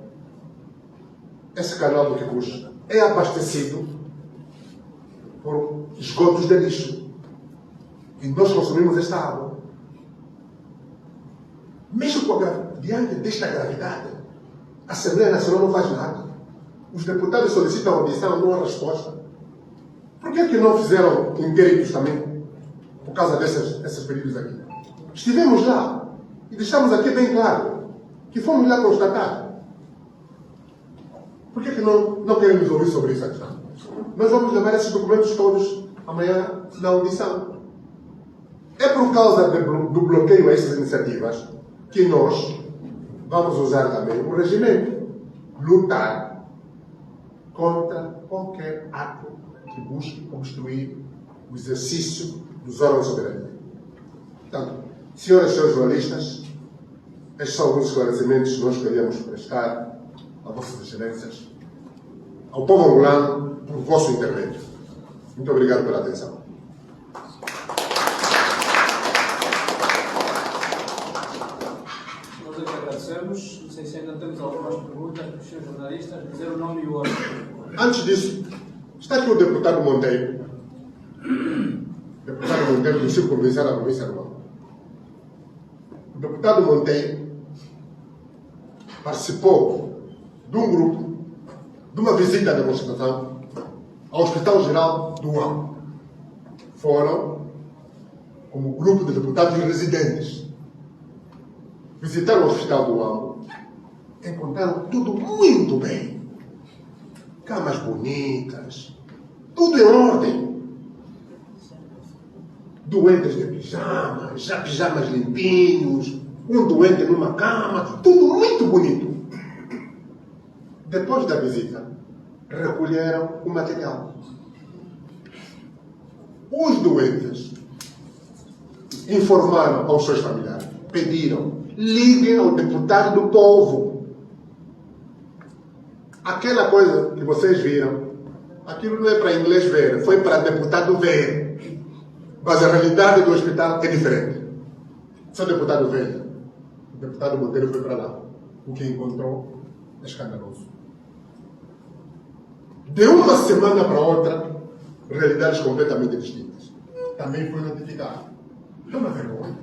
esse canal do Kikuchi é abastecido por esgotos de lixo. E nós consumimos esta água. diante desta gravidade, a Assembleia Nacional não faz nada. Os deputados solicitam audição, não há resposta. Por que não fizeram inquéritos também? Por causa desses períodos aqui. Estivemos lá e deixamos aqui bem claro que fomos lá constatar. Por que não queremos ouvir sobre isso aqui? Nós vamos levar esses documentos todos amanhã na audição. É por causa do bloqueio a essas iniciativas que nós vamos usar também o regimento. Lutar contra qualquer ato que busque obstruir o exercício dos órgãos soberanos. Portanto, senhoras e senhores jornalistas, estes são alguns esclarecimentos que nós queríamos prestar a vossas excelências, ao povo angolano, por vosso intermédio. Muito obrigado pela atenção. Nós é que agradecemos. Não sei se ainda temos algumas perguntas para os senhores jornalistas. Dizer o nome e o órgão. Antes disso, está aqui o deputado Monteiro. Deputado Monteiro do Círculo Provincial da Província de Luanda. O deputado Monteiro participou de um grupo, de uma visita da constatação ao Hospital Geral do Uambo. Foram como grupo de deputados residentes. Visitaram o Hospital do Uambo, encontraram tudo muito bem. Camas bonitas, tudo em ordem. Doentes de pijamas, já pijamas limpinhos, um doente numa cama, tudo muito bonito. Depois da visita, recolheram o material. Os doentes informaram aos seus familiares, pediram, liguem ao deputado do povo. Aquela coisa que vocês viram, aquilo não é para inglês ver, foi para deputado ver. Mas a realidade do hospital é diferente. Se o deputado veio, o deputado Monteiro foi para lá. O que encontrou é escandaloso. De uma semana para outra, realidades completamente distintas. Também foi notificado. É uma vergonha.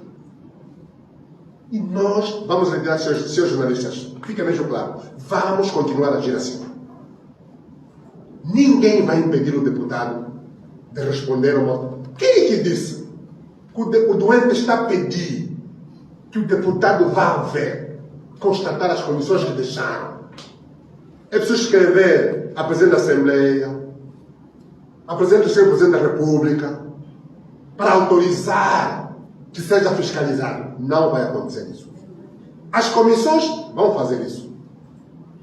E nós vamos retirar, seus jornalistas, fica mesmo claro, vamos continuar a agir assim. Ninguém vai impedir o deputado de responder a uma... Quem é que disse que o doente está a pedir que o deputado vá ver, constatar as condições que deixaram? É preciso escrever a Presidente da Assembleia, a Presidente do Senhor Presidente da República, para autorizar que seja fiscalizado. Não vai acontecer isso. As comissões vão fazer isso.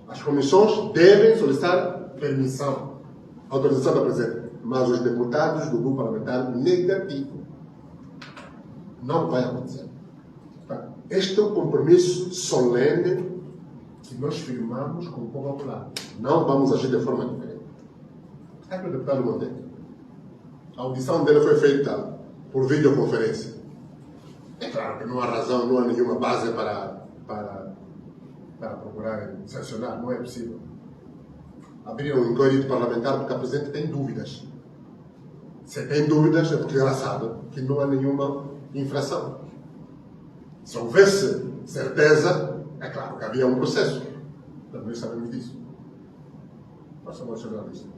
As comissões devem solicitar permissão, autorização da Presidente. Mas os deputados do grupo parlamentar negativo. Não vai acontecer. Este é um compromisso solene que nós firmamos com o povo popular. Não vamos agir de forma diferente. Está aqui o deputado Monteiro. A audição dele foi feita por videoconferência. É claro que não há razão, não há nenhuma base para procurar sancionar. Não é possível. Abriram um inquérito parlamentar porque a Presidente tem dúvidas. Se tem dúvidas, é porque ela sabe que não há nenhuma infração. Se houvesse certeza, é claro que havia um processo. Também sabemos disso. Faça uma jornalista.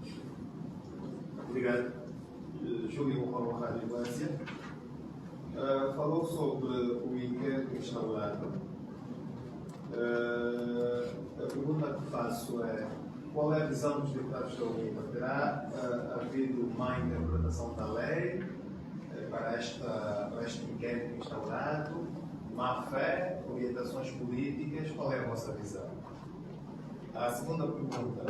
Obrigado. Júlio Paulo Rádio Valência. Falou sobre o inquérito instaurado. A pergunta que faço é: qual é a visão dos deputados da UNITA? Terá havido má interpretação da lei para este inquérito instaurado? Má fé? Orientações políticas? Qual é a vossa visão? A segunda pergunta.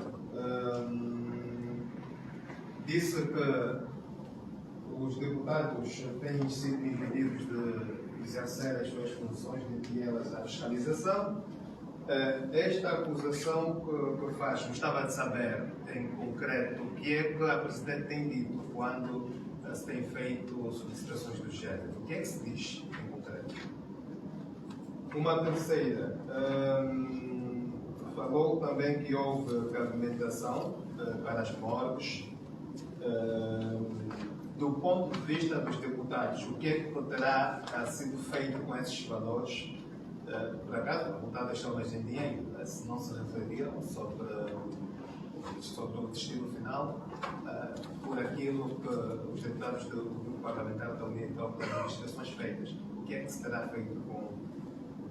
Disse que os deputados têm sido impedidos de exercer as suas funções, dentre elas a fiscalização. Esta acusação que faz, gostava de saber em concreto o que é que a Presidente tem dito quando se tem feito solicitações do género. O que é que se diz em concreto? Uma terceira, falou também que houve pavimentação para as morgues. Do ponto de vista dos deputados, o que é que terá sido feito com esses valores? Por acaso, perguntadas somas em dinheiro, se não se refletiram sobre o destino final, por aquilo que os deputados do grupo parlamentar da União Europeia das licitações feitas. O que é que se terá feito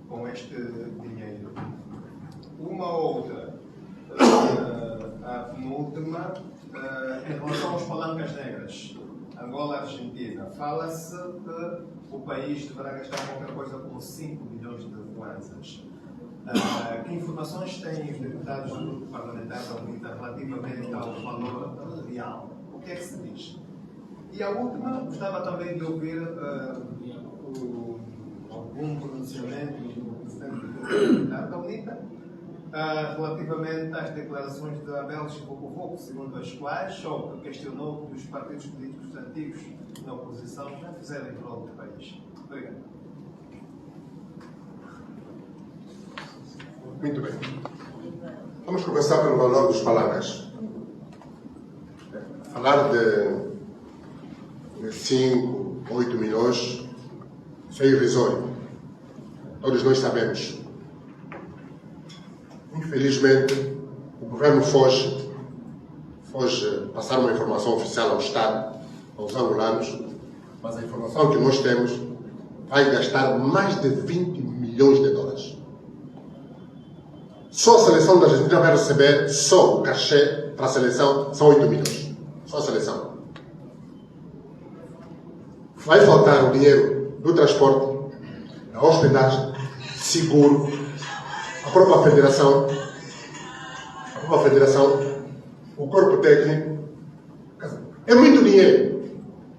com este dinheiro? Uma outra, a penúltima, em relação aos palancas negras, Angola-Argentina, fala-se que o país deverá gastar qualquer coisa como 5 bilhões de kwanzas. Que informações têm os deputados do grupo parlamentar da UNITA relativamente ao valor real? O que é que se diz? E a última, gostava também de ouvir algum pronunciamento do presidente do grupo parlamentar da UNITA relativamente às declarações de Abel Chivocovoco, segundo as quais só questionou que os partidos políticos antigos na oposição já fizeram em prol do país. Obrigado. Muito bem. Vamos começar pelo valor dos palancas. Falar de 5, 8 milhões, isso é irrisório. Todos nós sabemos. Infelizmente, o governo foge passar uma informação oficial ao Estado, aos angolanos, mas a informação que nós temos vai gastar mais de 20 milhões de dólares. Só a seleção da Argentina vai receber, só o cachê para a seleção, são 8 milhões. Só a seleção. Vai faltar o dinheiro do transporte, da hospedagem, seguro, a própria federação, o corpo técnico. É muito dinheiro.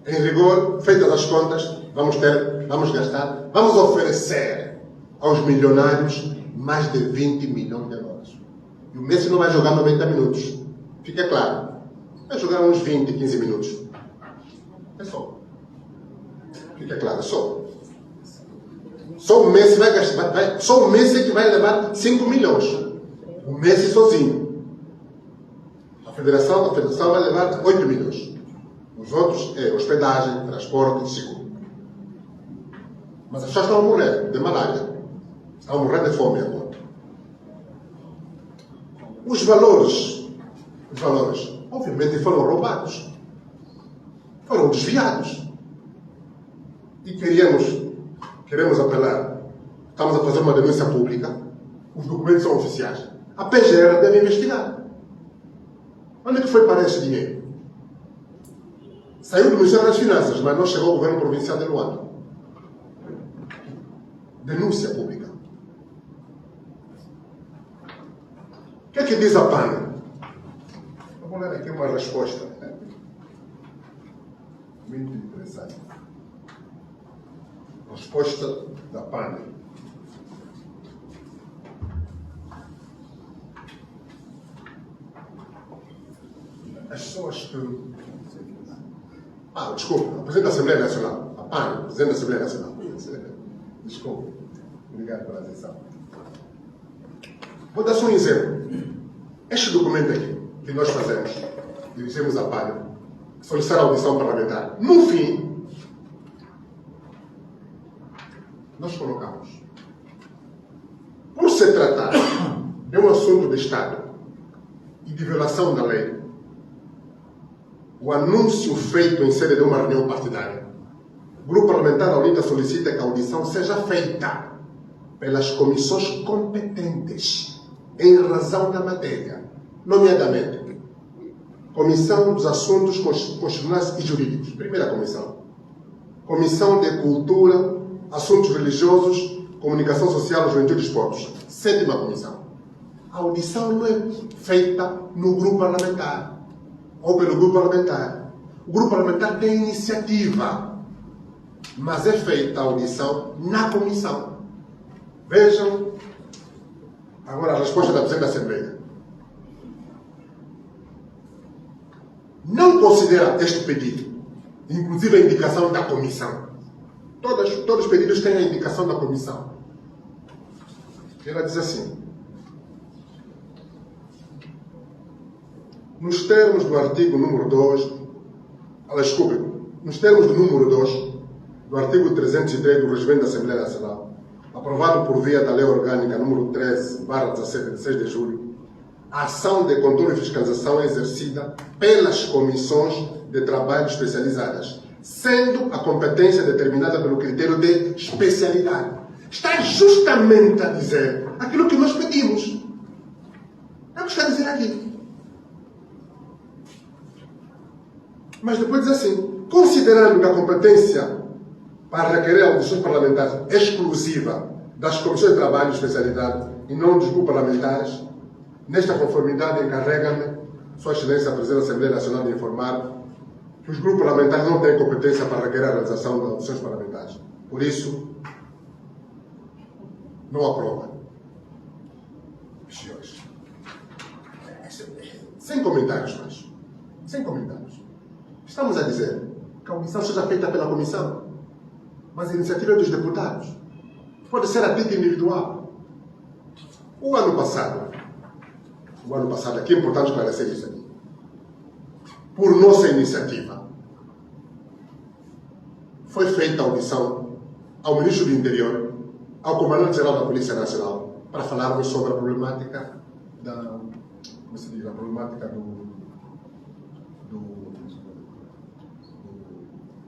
Em rigor, feitas as contas, vamos gastar, vamos oferecer aos milionários mais de 20 milhões de dólares. E o Messi não vai jogar 90 minutos. Fica claro. Vai jogar uns 20, 15 minutos. É só. Fica claro, é só. Só o Messi vai gastar. Só o Messi que vai levar 5 milhões. O Messi sozinho. A federação vai levar 8 milhões. Os outros é hospedagem, transporte, seguro. Mas as pessoas estão a morrer de malária. Estão a morrer de fome agora. Os valores, obviamente, foram roubados. Foram desviados. E queremos apelar. Estamos a fazer uma denúncia pública. Os documentos são oficiais. A PGR deve investigar. Onde é que foi parar esse dinheiro? Saiu do Ministério das Finanças, mas não chegou ao governo provincial de Luanda. Denúncia pública. O que é que diz a PAN? Vamos ler aqui uma resposta. Muito interessante. Resposta da PAN. As pessoas que... desculpa, o Presidente da Assembleia Nacional. A PAN, o Presidente da Assembleia Nacional. Desculpa. Obrigado pela atenção. Vou dar só um exemplo. Este documento aqui, que nós fazemos, dirigimos à PAN, solicitar a audição parlamentar. No fim, nós colocamos. Por se tratar de um assunto de Estado e de violação da lei, o anúncio feito em sede de uma reunião partidária, o Grupo Parlamentar da UNITA solicita que a audição seja feita pelas comissões competentes em razão da matéria, nomeadamente Comissão dos Assuntos Constitucionais e Jurídicos, primeira comissão. Comissão de Cultura, Assuntos Religiosos, Comunicação Social, Juventude e Esportes, sétima comissão. A audição não é feita no grupo parlamentar ou pelo grupo parlamentar. O grupo parlamentar tem iniciativa, mas é feita a audição na comissão. Vejam agora a resposta da Presidente da Assembleia. Não considera este pedido, inclusive a indicação da comissão. Todos os pedidos têm a indicação da comissão. Ela diz assim: nos termos do artigo número 2, nos termos do número 2 do artigo 303 do Regimento da Assembleia Nacional, aprovado por via da Lei Orgânica número 13/17 de 6 de julho, a ação de controle e fiscalização é exercida pelas comissões de trabalho especializadas, sendo a competência determinada pelo critério de especialidade. Está justamente a dizer aquilo que nós pedimos. É o que está a dizer aqui. Mas depois diz assim, considerando que a competência para requerer audições parlamentares exclusiva das comissões de trabalho e especialidade e não dos grupos parlamentares, nesta conformidade encarrega-me Sua Excelência a Presidente da Assembleia Nacional de informar que os grupos parlamentares não têm competência para requerer a realização de audições parlamentares. Por isso, não aprova. Senhores, sem comentários mais. Sem comentários. Estamos a dizer que a audição seja feita pela comissão, mas a iniciativa é dos deputados. Pode ser a título individual. O ano passado, aqui é importante esclarecer isso aqui, por nossa iniciativa, foi feita a audição ao Ministro do Interior, ao Comandante-Geral da Polícia Nacional, para falarmos sobre a problemática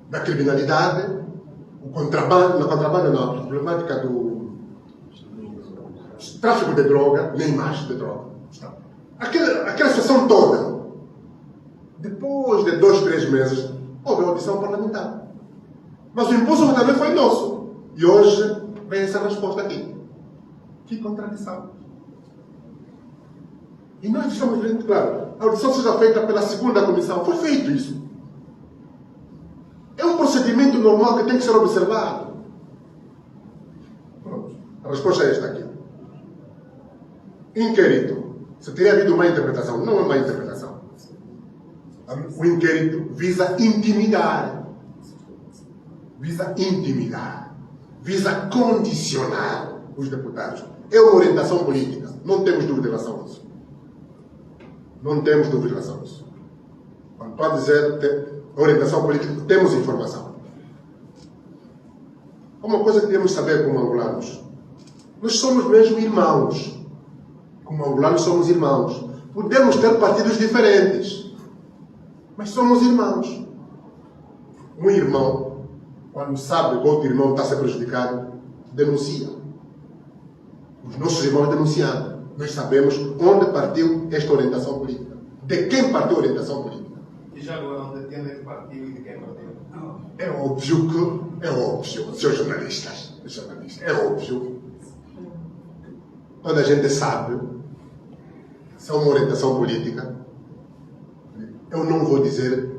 da criminalidade, o contrabando, a problemática do tráfico de droga, nem mais de droga. Aquela situação toda. Depois de 2, 3 meses, houve a audição parlamentar. Mas o impulso também foi nosso. E hoje vem essa resposta aqui. Que contradição. E nós deixamos bem claro, a audição seja feita pela segunda comissão. Foi feito isso. É um procedimento normal que tem que ser observado. Pronto. A resposta é esta aqui. Inquérito. Se teria havido uma interpretação, não é uma interpretação. O inquérito visa intimidar. Visa condicionar os deputados. É uma orientação política. Não temos dúvida em relação a isso. Quando estou a dizer orientação política, temos informação. Uma coisa que devemos saber como angolanos. Nós somos mesmo irmãos. Como angolanos somos irmãos. Podemos ter partidos diferentes, mas somos irmãos. Um irmão, quando sabe que outro irmão está a ser prejudicado, denuncia. Os nossos irmãos denunciaram. Nós sabemos onde partiu esta orientação política. De quem partiu a orientação política. E já agora, onde tem que partiu e de quem partiu? É óbvio, senhores jornalistas, é óbvio. Toda a gente sabe se é uma orientação política. Eu não vou dizer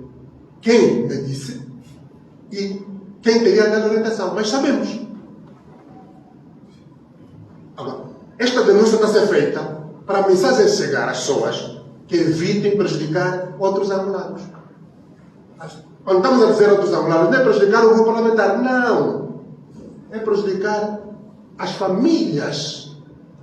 quem me disse e quem teria aquela orientação, mas sabemos. Agora, esta denúncia está a ser feita para a mensagem chegar às pessoas que evitem prejudicar outros angolanos. Quando estamos a dizer outros angolanos, não é prejudicar o grupo parlamentar, não. É prejudicar as famílias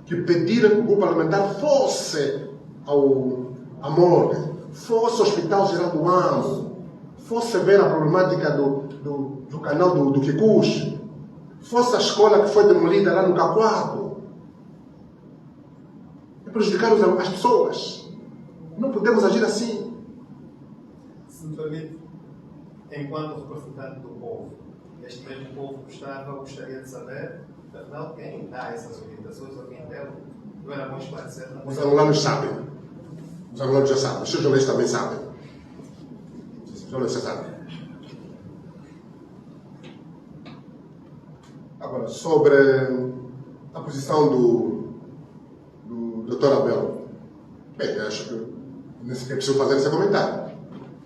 que pediram que o grupo parlamentar fosse à morgue, fosse ao Hospital Geral do Amo, fosse ver a problemática do canal do Kikuchi, fosse a escola que foi demolida lá no Cacoabo. É prejudicar as pessoas. Não podemos agir assim. Se me permite, enquanto representante do povo, este mesmo povo gostaria de saber, afinal, quem dá essas orientações ao interno? Não era bom esclarecer? Os angolanos sabem. Os angolanos já sabem. Os seus jornalistas também sabem. Os jornalistas sabem. Agora, sobre a posição do Dr. Abel. Bem, acho que nem sequer preciso fazer esse comentário.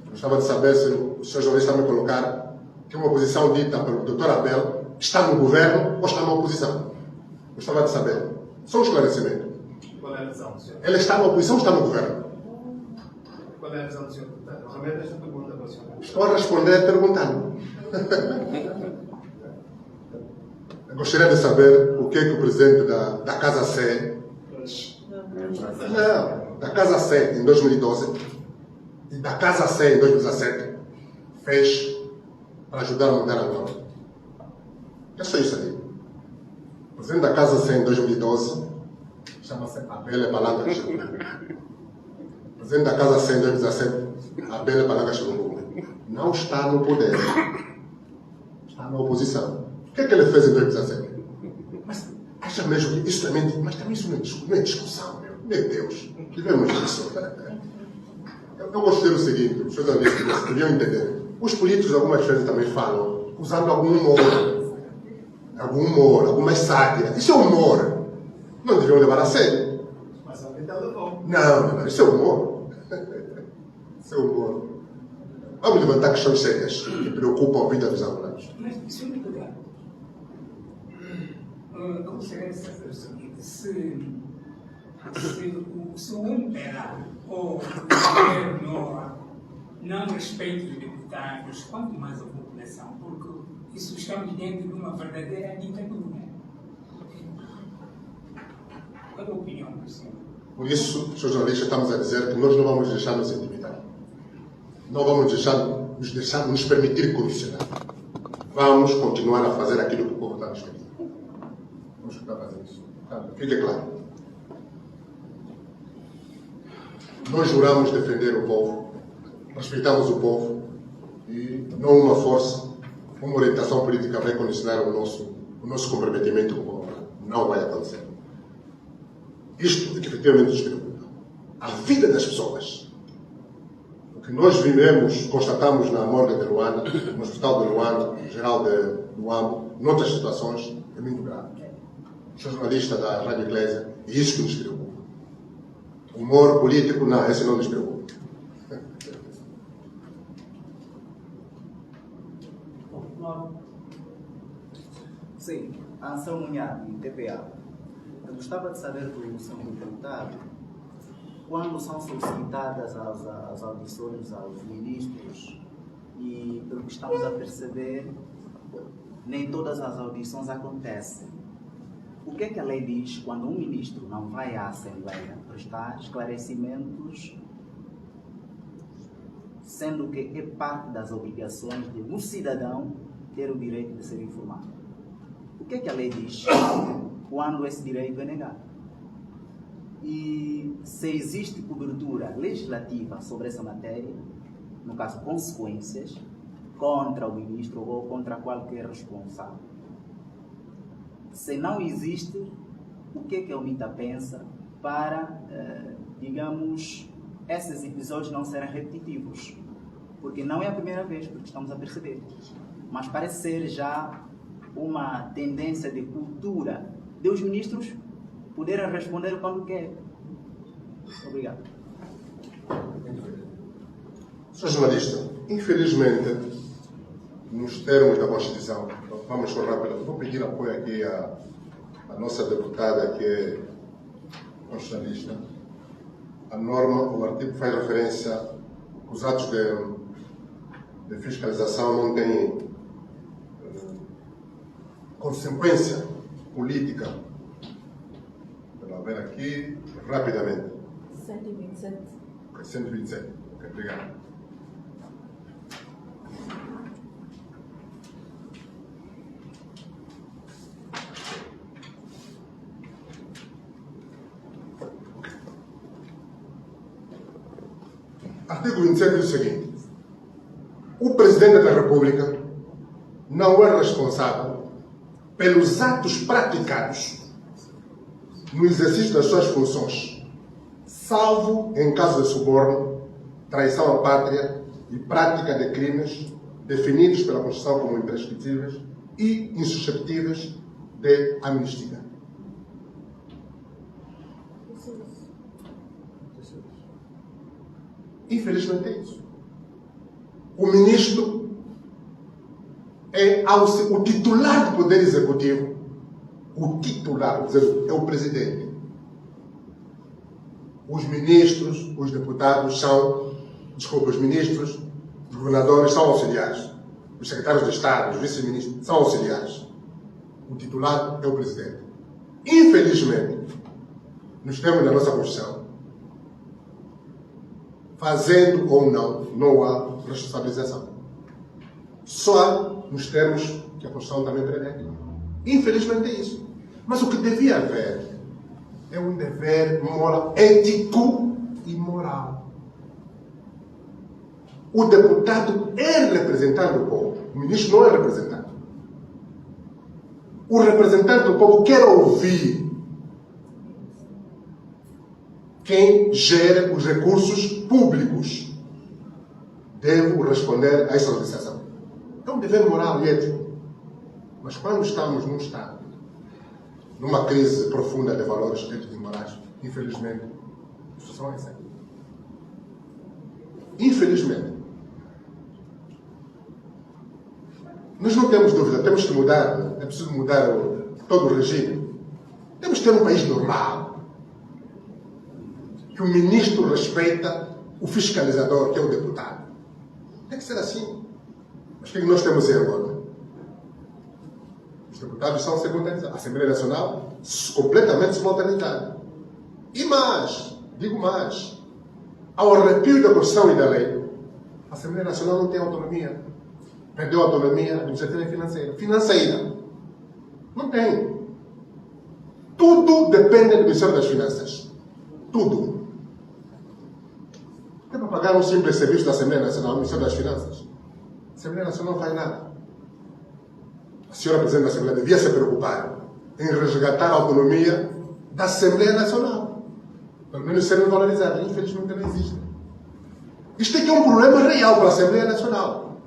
Gostava de saber se o senhor jornalista me colocar que uma posição dita pelo Dr. Abel está no governo ou está na oposição. Gostava de saber. Só um esclarecimento. Qual é a visão do senhor? Ele está na oposição ou está no governo? Qual é a visão do senhor deputado? Remete esta pergunta para o senhor. Estou a responder perguntando. Eu gostaria de saber o que o presidente da Casa C, da Casa C em 2012 e da Casa C em 2017 fez para ajudar a mudar Angola. É só isso ali. Presidente da Casa 100 em 2012 chama-se Abel Palanga Chilungu. Presidente da Casa 100 em 2017, Abel Palanga Chilungu. Não está no poder. Está na oposição. O que é que ele fez em 2017? Mas acha mesmo que isso também... Mas também isso não é discussão, meu Deus. Tivemos isso. Eu gostei do seguinte, os jornalistas deviam entender. Os políticos algumas vezes também falam usando algum humor, algumas sátiras. Isso é humor. Não deviam levar a sério. Mas a vida levou. Não, isso é humor. Isso é humor. Vamos levantar questões sérias que preocupam a vida dos angolanos. Mas, Sr. Deputado, eu gostaria de saber o seguinte: se o MPLA ou o governo não respeita os deputados, quanto mais a população, porque isso estamos dentro de uma verdadeira ditadura. Qual é a opinião do senhor? Por isso, Sr. Jornalista, estamos a dizer que nós não vamos deixar nos intimidar. Não vamos deixar nos permitir condicionar. Vamos continuar a fazer aquilo que o povo está nos pedindo. Vamos continuar a fazer isso. Fique claro. Nós juramos defender o povo, respeitamos o povo e não uma força, uma orientação política vai condicionar o nosso comprometimento com o povo. Não vai acontecer. Isto é que efetivamente nos preocupa. A vida das pessoas. O que nós vivemos, constatamos na morgue de Luanda, no hospital de Luanda, geral de Luambo, noutras situações, é muito grave. Sou jornalista da Rádio Eclésia e isso que nos preocupa. Humor político, não, esse não nos preocupa. Sim, Anselmo Munhabi, TPA. Eu gostava de saber do senhor deputado, quando são solicitadas as audições aos ministros, e pelo que estamos a perceber, nem todas as audições acontecem. O que é que a lei diz quando um ministro não vai à Assembleia prestar esclarecimentos, sendo que é parte das obrigações de um cidadão ter o direito de ser informado? O que é que a lei diz quando esse direito é negado? E se existe cobertura legislativa sobre essa matéria, no caso consequências, contra o ministro ou contra qualquer responsável. Se não existe, o que é que a UNITA pensa para, digamos, esses episódios não serem repetitivos? Porque não é a primeira vez, porque estamos a perceber. Mas parece ser já uma tendência de cultura de os ministros poderem responder quando querem. Obrigado. Sr. jornalista, infelizmente, nos termos da Constituição, vamos for rápido, vou pedir apoio aqui à nossa deputada, que é constitucionalista. A norma, o artigo faz referência que os atos de fiscalização não têm consequência política. Vamos ver aqui, rapidamente. 127. 127. Ok, obrigado. Artigo 27 diz o seguinte: o Presidente da República não é responsável pelos atos praticados no exercício das suas funções, salvo em caso de suborno, traição à pátria e prática de crimes definidos pela Constituição como imprescritíveis e insuscetíveis de anistia. Infelizmente é isso. O ministro é o titular do Poder Executivo. O titular, é o presidente. Os ministros, os deputados são, os ministros, os governadores são auxiliares. Os secretários de Estado, os vice-ministros são auxiliares. O titular é o presidente. Infelizmente, nos termos da nossa Constituição, fazendo ou não há responsabilização. Só há nos termos que a Constituição também prevê. Infelizmente é isso. Mas o que devia haver é um dever moral, ético e moral. O deputado é representante do povo. O ministro não é representante. O representante do povo quer ouvir quem gera os recursos públicos. Devo responder a essa solicitação. É um dever moral e ético. Mas quando estamos num Estado, numa crise profunda de valores éticos e morais, infelizmente, a situação é essa. Infelizmente. Nós não temos dúvida, temos que mudar, é preciso mudar todo o regime. Temos que ter um país normal, que o ministro respeita o fiscalizador, que é o deputado. Tem que ser assim. Mas o que nós temos em Angola? Os deputados são secundarizados. A Assembleia Nacional completamente simultaneizada. E mais, digo mais, ao arrepio da Constituição e da lei, a Assembleia Nacional não tem autonomia. Perdeu a autonomia administrativa e financeira. Financeira. Não tem. Tudo depende do Ministério das Finanças. Tudo. Tem para pagar um simples serviço da Assembleia Nacional, o Ministério das Finanças. A Assembleia Nacional não faz nada. A senhora Presidente da Assembleia devia se preocupar em resgatar a autonomia da Assembleia Nacional. Pelo menos serem valorizadas. Infelizmente não existe. Isto aqui é um problema real para a Assembleia Nacional.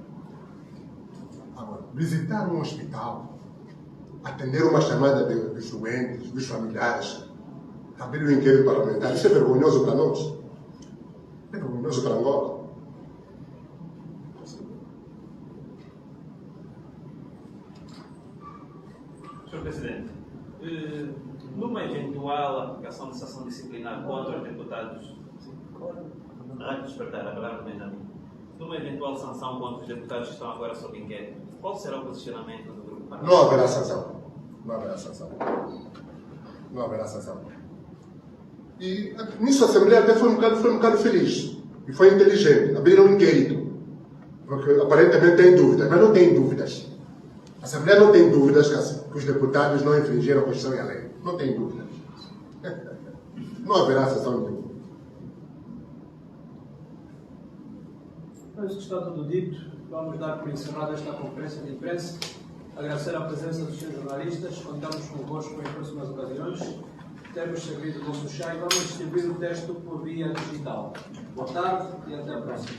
Agora, visitar um hospital, atender uma chamada dos doentes, dos familiares, abrir um inquérito parlamentar, isso é vergonhoso para nós. É vergonhoso para Angola. Sr. Presidente, numa eventual aplicação de sanção disciplinar contra os deputados, numa eventual sanção contra os deputados que estão agora sob inquérito, qual será o posicionamento do grupo parlamentar? Não haverá sanção. Não haverá sanção. Não haverá sanção. E nisso a Assembleia até foi um bocado feliz. E foi inteligente. Abriram um inquérito. Porque aparentemente tem dúvidas. Mas não tem dúvidas. A Assembleia não tem dúvidas que os deputados não infringiram a Constituição e a lei. Não tem dúvidas. Não haverá sanção nenhuma. Mas está tudo dito. Vamos dar por encerrada esta conferência de imprensa. Agradecer a presença dos senhores jornalistas. Contamos convosco em próximas ocasiões. Temos servido o vosso chá e vamos distribuir o texto por via digital. Boa tarde e até a próxima.